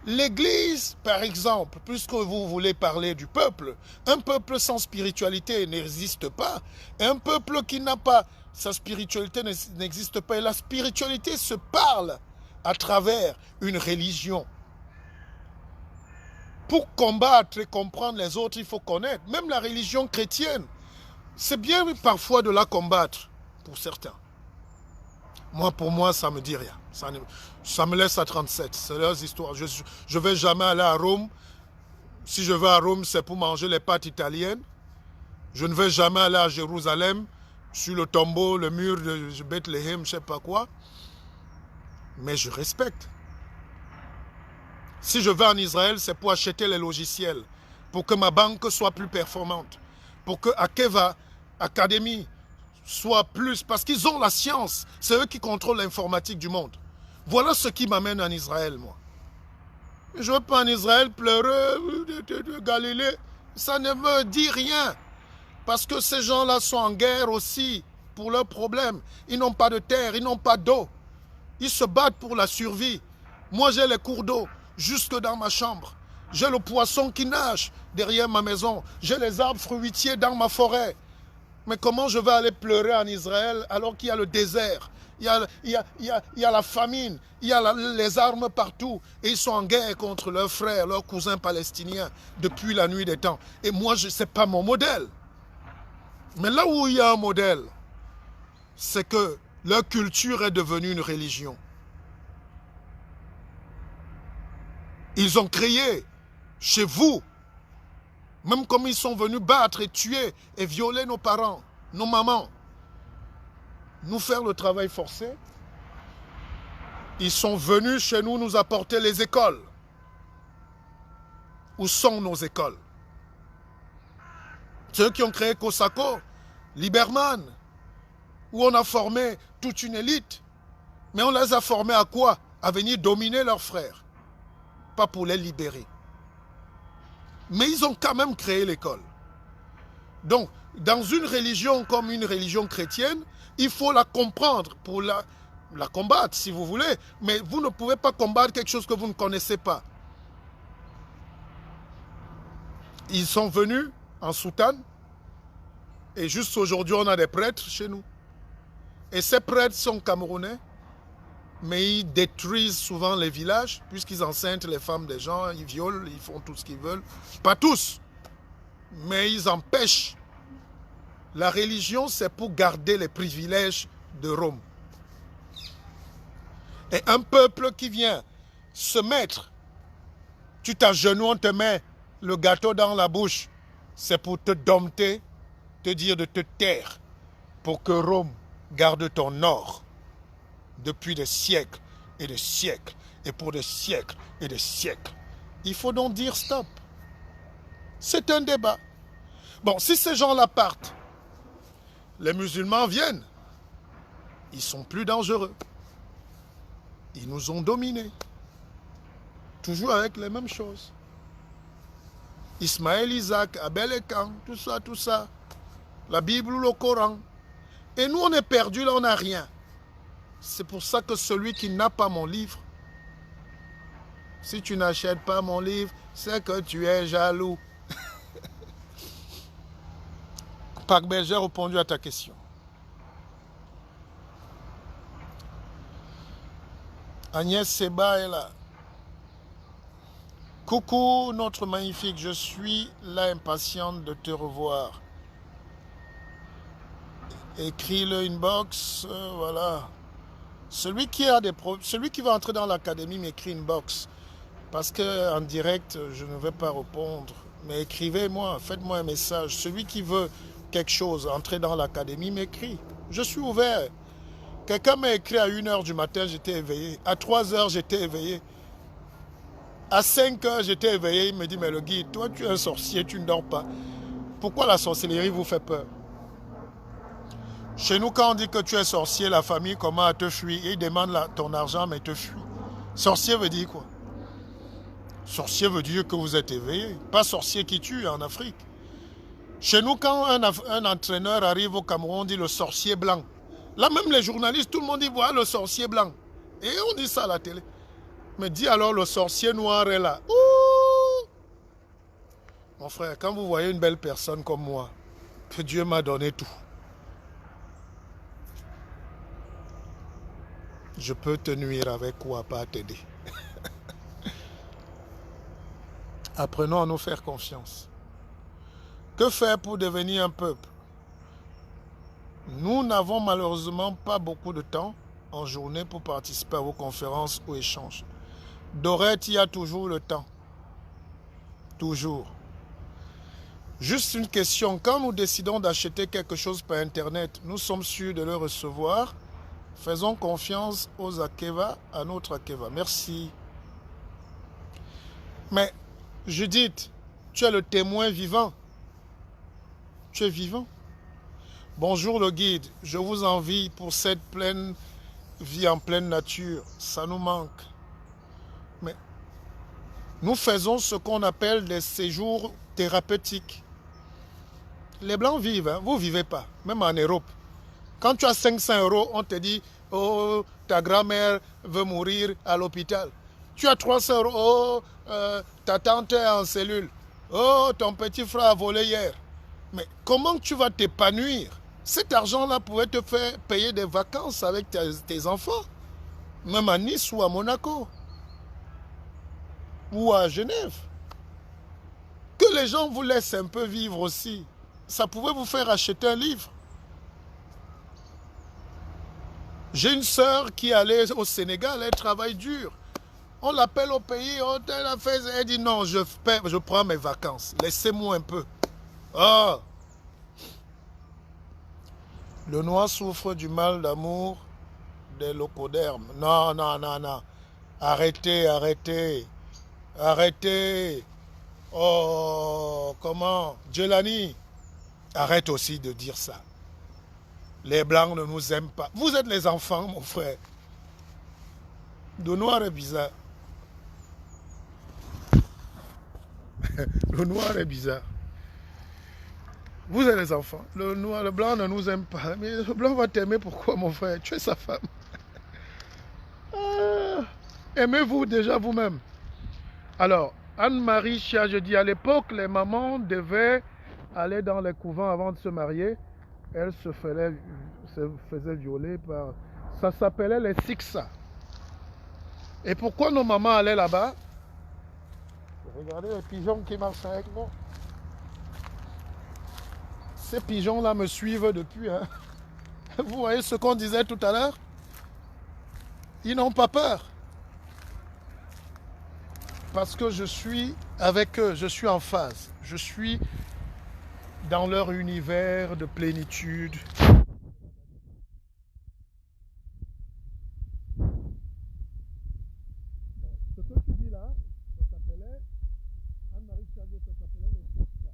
L'église, par exemple, puisque vous voulez parler du peuple, un peuple sans spiritualité n'existe pas. Un peuple qui n'a pas sa spiritualité n'existe pas. Et la spiritualité se parle à travers une religion. Pour combattre et comprendre les autres, il faut connaître. Même la religion chrétienne, c'est bien parfois de la combattre, pour certains. Moi, pour moi, ça ne me dit rien. Ça me laisse à 37. C'est leurs histoires. Je ne vais jamais aller à Rome. Si je vais à Rome, c'est pour manger les pâtes italiennes. Je ne vais jamais aller à Jérusalem, sur le tombeau, le mur de Bethléem, je ne sais pas quoi. Mais je respecte. Si je vais en Israël, c'est pour acheter les logiciels, pour que ma banque soit plus performante, pour que Akeva Academy soit plus, parce qu'ils ont la science, c'est eux qui contrôlent l'informatique du monde. Voilà ce qui m'amène en Israël, moi. Je ne veux pas en Israël pleurer de Galilée, ça ne me dit rien, parce que ces gens-là sont en guerre aussi pour leurs problèmes. Ils n'ont pas de terre, ils n'ont pas d'eau, ils se battent pour la survie. Moi, j'ai les cours d'eau jusque dans ma chambre. J'ai le poisson qui nage derrière ma maison. J'ai les arbres fruitiers dans ma forêt. Mais comment je vais aller pleurer en Israël alors qu'il y a le désert, il y a la famine, il y a les armes partout. Et ils sont en guerre contre leurs frères, leurs cousins palestiniens depuis la nuit des temps. Et moi, ce n'est pas mon modèle. Mais là où il y a un modèle, c'est que leur culture est devenue une religion. Ils ont créé chez vous, même comme ils sont venus battre et tuer et violer nos parents, nos mamans, nous faire le travail forcé, ils sont venus chez nous nous apporter les écoles. Où sont nos écoles? Ceux qui ont créé Kosako, Liberman, où on a formé toute une élite. Mais on les a formés à quoi? À venir dominer leurs frères, pas pour les libérer. Mais ils ont quand même créé l'école. Donc, dans une religion comme une religion chrétienne, il faut la comprendre pour la combattre, si vous voulez. Mais vous ne pouvez pas combattre quelque chose que vous ne connaissez pas. Ils sont venus en soutane. Et juste aujourd'hui, on a des prêtres chez nous. Et ces prêtres sont camerounais. Mais ils détruisent souvent les villages, puisqu'ils enseignent les femmes des gens, ils violent, ils font tout ce qu'ils veulent. Pas tous, mais ils empêchent. La religion, c'est pour garder les privilèges de Rome. Et un peuple qui vient se mettre, tu t'agenouilles, on te met le gâteau dans la bouche, c'est pour te dompter, te dire de te taire, pour que Rome garde ton or. Depuis des siècles et des siècles, et pour des siècles et des siècles. Il faut donc dire stop. C'est un débat. Bon, si ces gens-là partent, les musulmans viennent. Ils sont plus dangereux. Ils nous ont dominés. Toujours avec les mêmes choses. Ismaël, Isaac, Abel et Caïn, tout ça, tout ça. La Bible ou le Coran. Et nous, on est perdus, là, on n'a rien. C'est pour ça que celui qui n'a pas mon livre, si tu n'achètes pas mon livre, c'est que tu es jaloux. Pagbel, j'ai répondu à ta question. Agnès Seba est là. Coucou notre magnifique, je suis là impatiente de te revoir. Écris-le inbox, voilà. Celui qui va entrer dans l'académie m'écrit une box. Parce qu'en direct, je ne vais pas répondre. Mais écrivez-moi, faites-moi un message. Celui qui veut quelque chose, entrer dans l'académie, m'écrit. Je suis ouvert. Quelqu'un m'a écrit à 1h du matin, j'étais éveillé. À 3h, j'étais éveillé. À 5h, j'étais éveillé. Il me dit, mais le guide, toi, tu es un sorcier, tu ne dors pas. Pourquoi la sorcellerie vous fait peur? Chez nous, quand on dit que tu es sorcier, la famille commence à te fuir. Ils demandent ton argent, mais te fuient. Sorcier veut dire quoi? Sorcier veut dire que vous êtes éveillé. Pas sorcier qui tue en Afrique. Chez nous, quand un entraîneur arrive au Cameroun, on dit le sorcier blanc. Là, même les journalistes, tout le monde dit, voilà le sorcier blanc. Et on dit ça à la télé. Mais dis alors, le sorcier noir est là. Ouh! Mon frère, quand vous voyez une belle personne comme moi, que Dieu m'a donné tout, je peux te nuire avec quoi, pas t'aider. Apprenons à nous faire confiance. Que faire pour devenir un peuple? Nous n'avons malheureusement pas beaucoup de temps. en journée pour participer à vos conférences ou échanges. Dorette, il y a toujours le temps. Toujours. Juste une question. Quand nous décidons d'acheter quelque chose par Internet, nous sommes sûrs de le recevoir. Faisons confiance aux Akeva, à notre Akeva. Merci. Mais, Judith, tu es le témoin vivant. Tu es vivant. Bonjour le guide. Je vous envie pour cette pleine vie en pleine nature. Ça nous manque. Mais nous faisons ce qu'on appelle des séjours thérapeutiques. Les Blancs vivent, hein? Vous ne vivez pas, même en Europe. Quand tu as 500 €, on te dit « Oh, ta grand-mère veut mourir à l'hôpital. » Tu as 300 €, « Oh, ta tante est en cellule. Oh, ton petit frère a volé hier. » Mais comment tu vas t'épanouir? Cet argent-là pourrait te faire payer des vacances avec tes enfants, même à Nice ou à Monaco, ou à Genève. Que les gens vous laissent un peu vivre aussi. Ça pouvait vous faire acheter un livre. J'ai une sœur qui allait au Sénégal, elle travaille dur. On l'appelle au pays, elle dit non, je prends mes vacances, laissez-moi un peu. Oh. Le noir souffre du mal d'amour des locodermes. Non, non, non, non. Arrêtez, arrêtez. Arrêtez. Oh, comment? Djelani, arrête aussi de dire ça. Les Blancs ne nous aiment pas. Vous êtes les enfants, mon frère. Le noir est bizarre. Le noir est bizarre. Vous êtes les enfants. Le noir, le blanc ne nous aime pas. Mais le blanc va t'aimer pourquoi, mon frère? Tu es sa femme. Ah, aimez-vous déjà vous-même. Alors, Anne-Marie Chia, je dis à l'époque, les mamans devaient aller dans les couvents avant de se marier. Elles se faisaient violer par... Ça s'appelait les Siksa. Et pourquoi nos mamans allaient là-bas? Regardez les pigeons qui marchent avec moi. Ces pigeons-là me suivent depuis. Hein. Vous voyez ce qu'on disait tout à l'heure? Ils n'ont pas peur. Parce que je suis avec eux, je suis en phase. Je suis dans leur univers de plénitude. Ce que tu dis là, ça s'appelait, Anne-Marie Chagé, ça s'appelait les Siksa.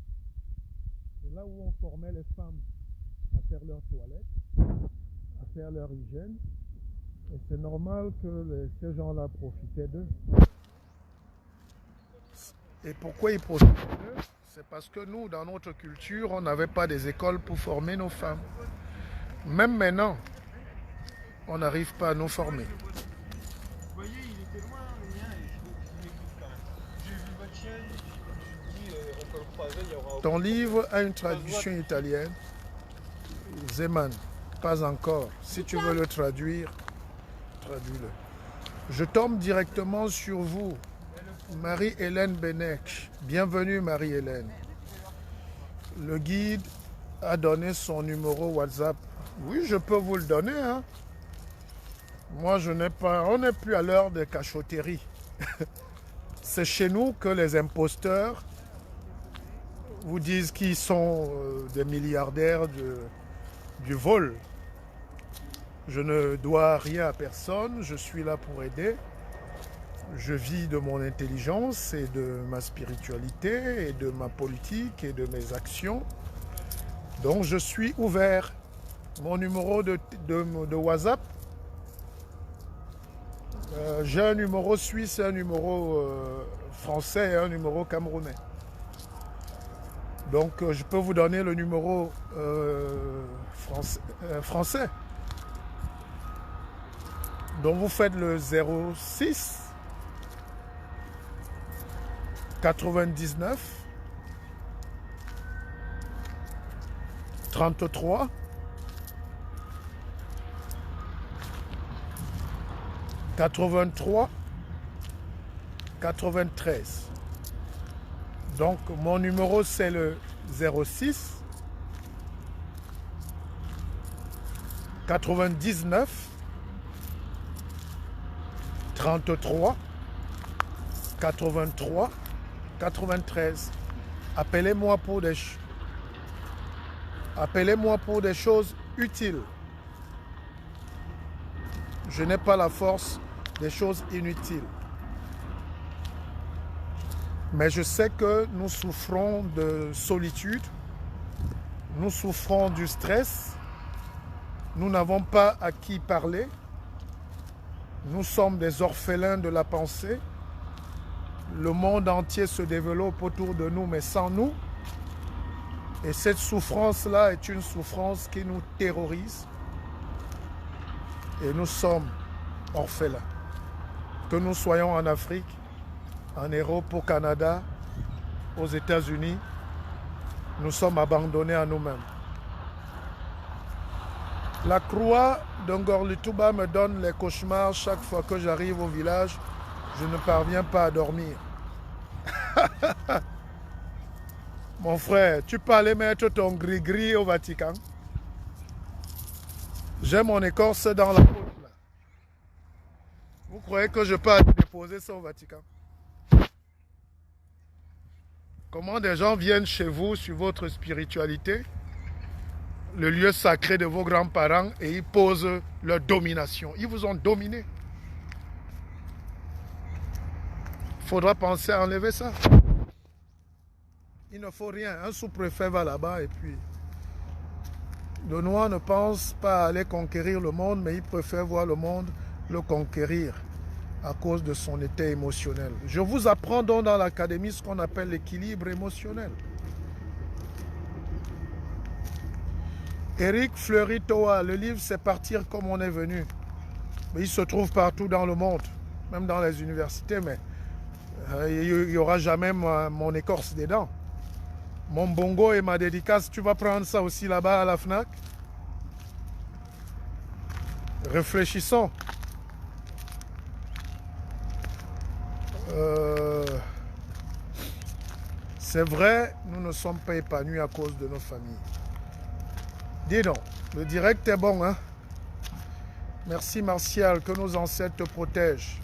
C'est là où on formait les femmes à faire leur toilette, à faire leur hygiène. Et c'est normal que ces gens-là profitaient d'eux. Et pourquoi ils profitaient d'eux? C'est parce que nous, dans notre culture, on n'avait pas des écoles pour former nos femmes. Même maintenant, on n'arrive pas à nous former. Vous voyez, il était loin, le mien, et je l'écoute quand même. J'ai vu votre chaîne, je me suis dit, on peut le croiser, il y aura... Ton livre a une traduction italienne. Zeman, pas encore. Si tu veux le traduire, traduis-le. Je tombe directement sur vous. Marie-Hélène Benech. Bienvenue Marie-Hélène. Le guide a donné son numéro WhatsApp. Oui, je peux vous le donner. Hein. Moi, je n'ai pas... On n'est plus à l'heure des cachotteries. C'est chez nous que les imposteurs vous disent qu'ils sont des milliardaires du vol. Je ne dois rien à personne. Je suis là pour aider. Je vis de mon intelligence et de ma spiritualité et de ma politique et de mes actions. Donc je suis ouvert. Mon numéro de WhatsApp, j'ai un numéro suisse et un numéro français et un numéro camerounais. Donc je peux vous donner le numéro français. Donc vous faites le 06 99 33 83 93. Donc mon numéro c'est le 06 99 33 83 93. Appelez-moi pour des choses utiles. Je n'ai pas la force des choses inutiles. Mais je sais que nous souffrons de solitude, nous souffrons du stress, nous n'avons pas à qui parler, nous sommes des orphelins de la pensée. Le monde entier se développe autour de nous, mais sans nous. Et cette souffrance-là est une souffrance qui nous terrorise. Et nous sommes orphelins. Que nous soyons en Afrique, en Europe, au Canada, aux États-Unis, nous sommes abandonnés à nous-mêmes. La croix de Ngorlituba me donne les cauchemars chaque fois que j'arrive au village. Je ne parviens pas à dormir. Mon frère, tu peux aller mettre ton gris-gris au Vatican. J'ai mon écorce dans la côte là. Vous croyez que je peux aller déposer ça au Vatican? Comment des gens viennent chez vous sur votre spiritualité, le lieu sacré de vos grands-parents, et ils posent leur domination. Ils vous ont dominé. Il faudra penser à enlever ça. Il ne faut rien. Un sous-préfet va là-bas et puis... Le noir ne pense pas aller conquérir le monde, mais il préfère voir le monde le conquérir à cause de son état émotionnel. Je vous apprends donc dans l'académie ce qu'on appelle l'équilibre émotionnel. Éric Fleury-Toa, le livre c'est Partir comme on est venu. Mais il se trouve partout dans le monde, même dans les universités, mais il n'y aura jamais mon écorce des dents. Mon bongo et ma dédicace, tu vas prendre ça aussi là-bas à la FNAC? Réfléchissons. C'est vrai, nous ne sommes pas épanouis à cause de nos familles. Dis donc, le direct est bon, hein? Merci Martial, que nos ancêtres te protègent.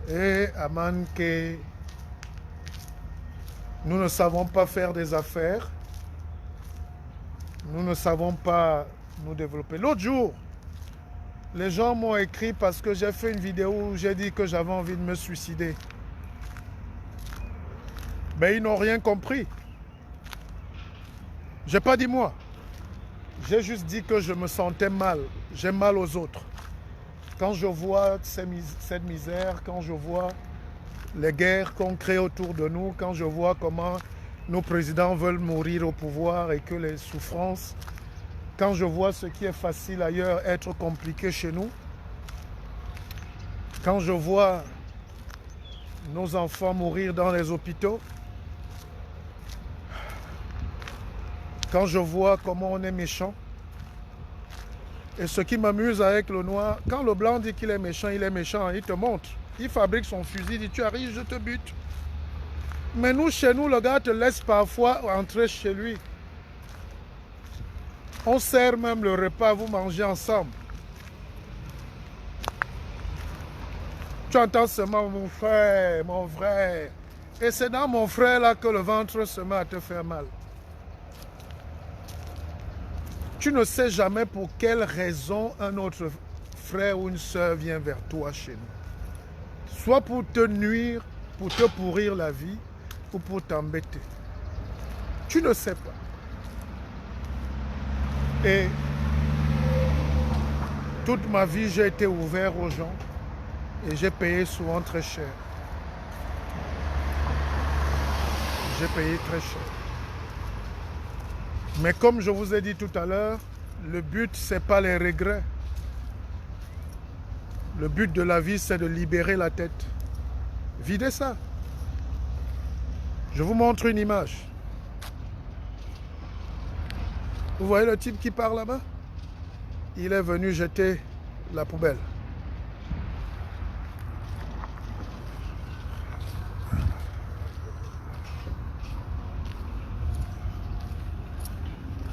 Et Amanke, nous ne savons pas faire des affaires. Nous ne savons pas nous développer. L'autre jour, les gens m'ont écrit parce que j'ai fait une vidéo où j'ai dit que j'avais envie de me suicider. Mais ils n'ont rien compris. J'ai pas dit moi. J'ai juste dit que je me sentais mal. J'ai mal aux autres. Quand je vois cette misère, quand je vois les guerres qu'on crée autour de nous, quand je vois comment nos présidents veulent mourir au pouvoir et que les souffrances, quand je vois ce qui est facile ailleurs être compliqué chez nous, quand je vois nos enfants mourir dans les hôpitaux, quand je vois comment on est méchant, et ce qui m'amuse avec le noir, quand le blanc dit qu'il est méchant, il te montre. Il fabrique son fusil, il dit tu arrives, je te bute. Mais nous, chez nous, le gars te laisse parfois entrer chez lui. On sert même le repas, vous mangez ensemble. Tu entends seulement mon frère, mon frère. Et c'est dans mon frère là que le ventre se met à te faire mal. Tu ne sais jamais pour quelle raison un autre frère ou une soeur vient vers toi chez nous. Soit pour te nuire, pour te pourrir la vie, ou pour t'embêter. Tu ne sais pas. Et toute ma vie, j'ai été ouvert aux gens et j'ai payé souvent très cher. J'ai payé très cher. Mais comme je vous ai dit tout à l'heure, le but, ce n'est pas les regrets. Le but de la vie, c'est de libérer la tête. Videz ça. Je vous montre une image. Vous voyez le type qui part là-bas? Il est venu jeter la poubelle.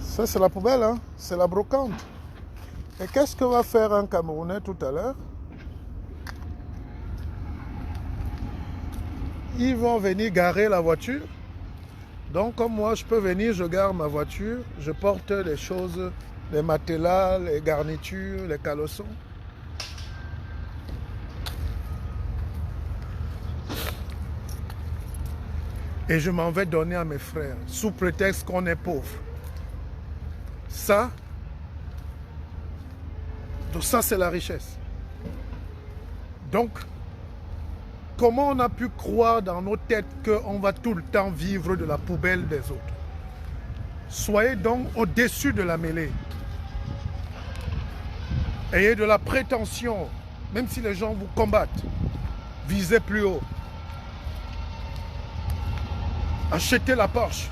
Ça, c'est la poubelle, hein? C'est la brocante. Et qu'est-ce que va faire un Camerounais tout à l'heure? ils vont venir garer la voiture. Donc comme moi, je peux venir, je gare ma voiture, je porte les choses, les matelas, les garnitures, les caleçons. Et je m'en vais donner à mes frères, sous prétexte qu'on est pauvre. Ça c'est la richesse. Donc, comment on a pu croire dans nos têtes qu'on va tout le temps vivre de la poubelle des autres? Soyez donc au-dessus de la mêlée. Ayez de la prétention, même si les gens vous combattent. Visez plus haut. Achetez la Porsche.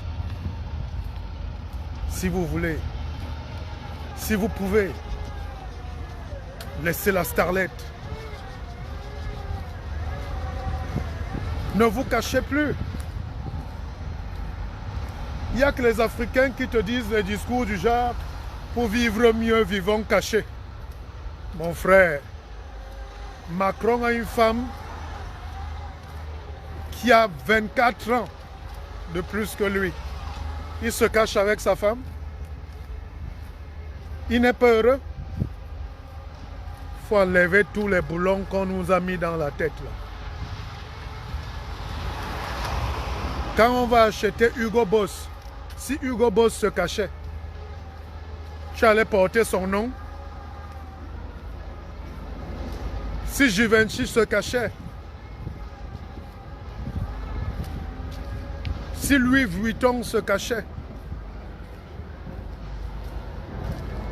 Si vous voulez. Si vous pouvez. Laissez la starlette. Ne vous cachez plus. Il n'y a que les Africains qui te disent les discours du genre « Pour vivre mieux, vivons cachés ». Mon frère, Macron a une femme qui a 24 ans de plus que lui. Il se cache avec sa femme. Il n'est pas heureux. Il faut enlever tous les boulons qu'on nous a mis dans la tête là. Quand on va acheter Hugo Boss, si Hugo Boss se cachait, tu allais porter son nom. Si Givenchy se cachait, si Louis Vuitton se cachait,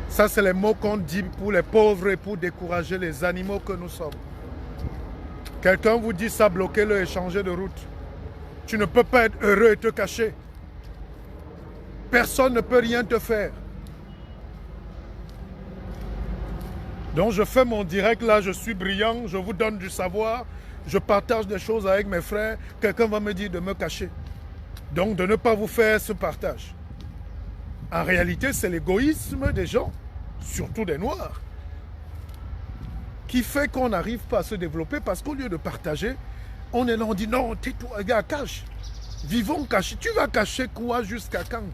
ça c'est les mots qu'on dit pour les pauvres et pour décourager les animaux que nous sommes. Quelqu'un vous dit ça, bloquez-le et changez de route. Tu ne peux pas être heureux et te cacher. Personne ne peut rien te faire. Donc je fais mon direct là, je suis brillant, je vous donne du savoir, je partage des choses avec mes frères. Quelqu'un va me dire de me cacher. Donc de ne pas vous faire ce partage. En réalité, c'est l'égoïsme des gens, surtout des Noirs, qui fait qu'on n'arrive pas à se développer parce qu'au lieu de partager, on est là, on dit non, tais-toi, gars, cache. Vivons cachés. Tu vas cacher quoi jusqu'à quand?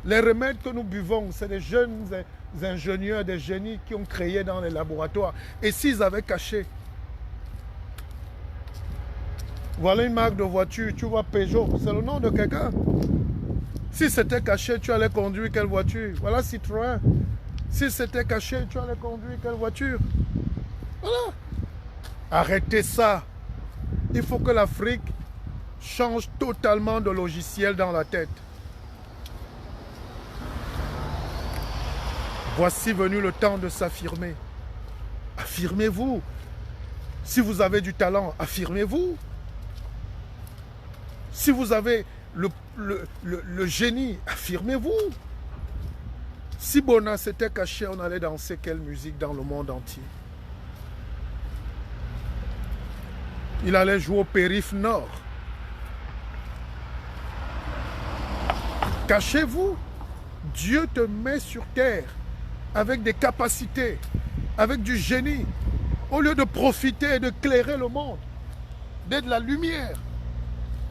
Les remèdes que nous buvons, c'est des jeunes ingénieurs, des génies qui ont créé dans les laboratoires. Et s'ils avaient caché? Voilà une marque de voiture, tu vois Peugeot, c'est le nom de quelqu'un. Si c'était caché, tu allais conduire quelle voiture? Voilà Citroën. Si c'était caché, tu allais conduire quelle voiture? Voilà. Arrêtez ça. Il faut que l'Afrique change totalement de logiciel dans la tête. Voici venu le temps de s'affirmer. Affirmez-vous. Si vous avez du talent, affirmez-vous. Si vous avez le génie, affirmez-vous. Si Bona s'était caché, on allait danser quelle musique dans le monde entier? Il allait jouer au périph' nord. Cachez-vous. Dieu te met sur terre avec des capacités, avec du génie. Au lieu de profiter et de clairer le monde, d'être la lumière,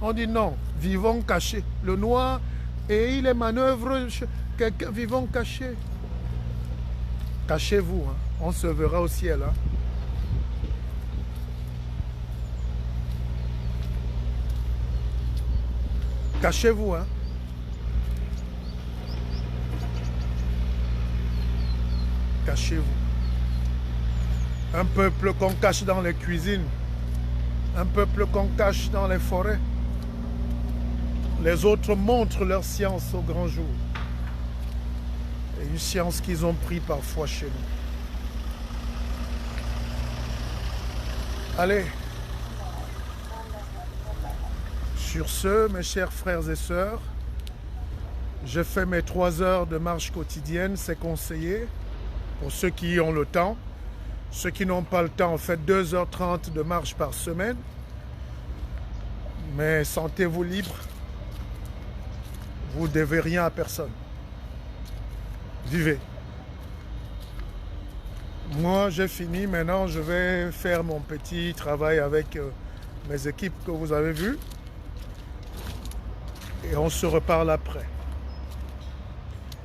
on dit non, vivons cachés. Le noir, et il est manœuvre, quelqu'un, vivons cachés. Cachez-vous, hein. On se verra au ciel. Hein. Cachez-vous, hein. Cachez-vous. Un peuple qu'on cache dans les cuisines. Un peuple qu'on cache dans les forêts. Les autres montrent leur science au grand jour. Et une science qu'ils ont pris parfois chez nous. Allez. Sur ce, mes chers frères et sœurs, je fais mes 3 heures de marche quotidienne, c'est conseillé pour ceux qui ont le temps. Ceux qui n'ont pas le temps, faites 2h30 de marche par semaine. Mais sentez-vous libre. Vous ne devez rien à personne. Vivez. Moi, j'ai fini. Maintenant, je vais faire mon petit travail avec mes équipes que vous avez vues. Et on se reparle après.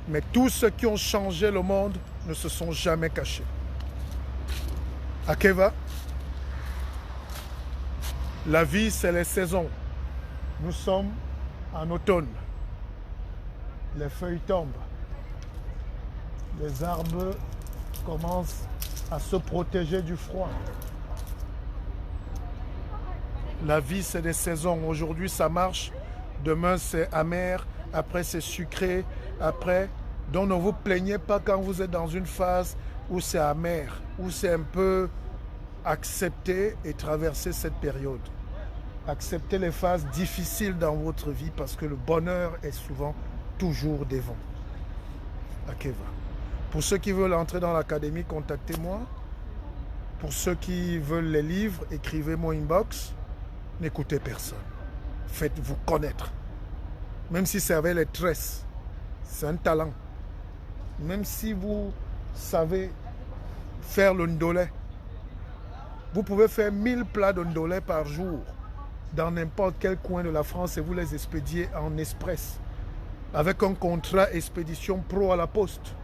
Mais tous ceux qui ont changé le monde ne se sont jamais cachés. Akeva, la vie, c'est les saisons. Nous sommes en automne. Les feuilles tombent. Les arbres commencent à se protéger du froid. La vie, c'est des saisons. Aujourd'hui, ça marche. Demain, c'est amer. Après, c'est sucré. Après, donc ne vous plaignez pas quand vous êtes dans une phase où c'est amer, où c'est un peu accepter et traverser cette période. Acceptez les phases difficiles dans votre vie parce que le bonheur est souvent toujours devant. Akeva. Pour ceux qui veulent entrer dans l'académie, contactez-moi. Pour ceux qui veulent les livres, écrivez-moi inbox. N'écoutez personne. Faites-vous connaître. Même si c'est avec les tresses, c'est un talent. Même si vous savez faire le ndolé, vous pouvez faire 1000 plats de ndolé par jour dans n'importe quel coin de la France et vous les expédiez en express. Avec un contrat expédition pro à la poste.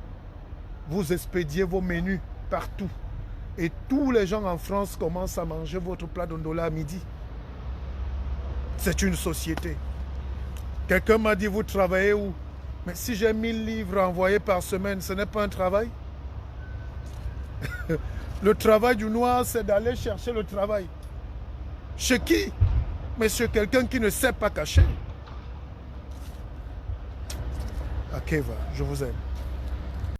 Vous expédiez vos menus partout. Et tous les gens en France commencent à manger votre plat de ndolé à midi. C'est une société. Quelqu'un m'a dit, vous travaillez où? Mais si j'ai 1000 livres envoyés par semaine, ce n'est pas un travail. Le travail du noir, c'est d'aller chercher le travail. Chez qui? Mais chez quelqu'un qui ne sait pas cacher. Akeva, je vous aime.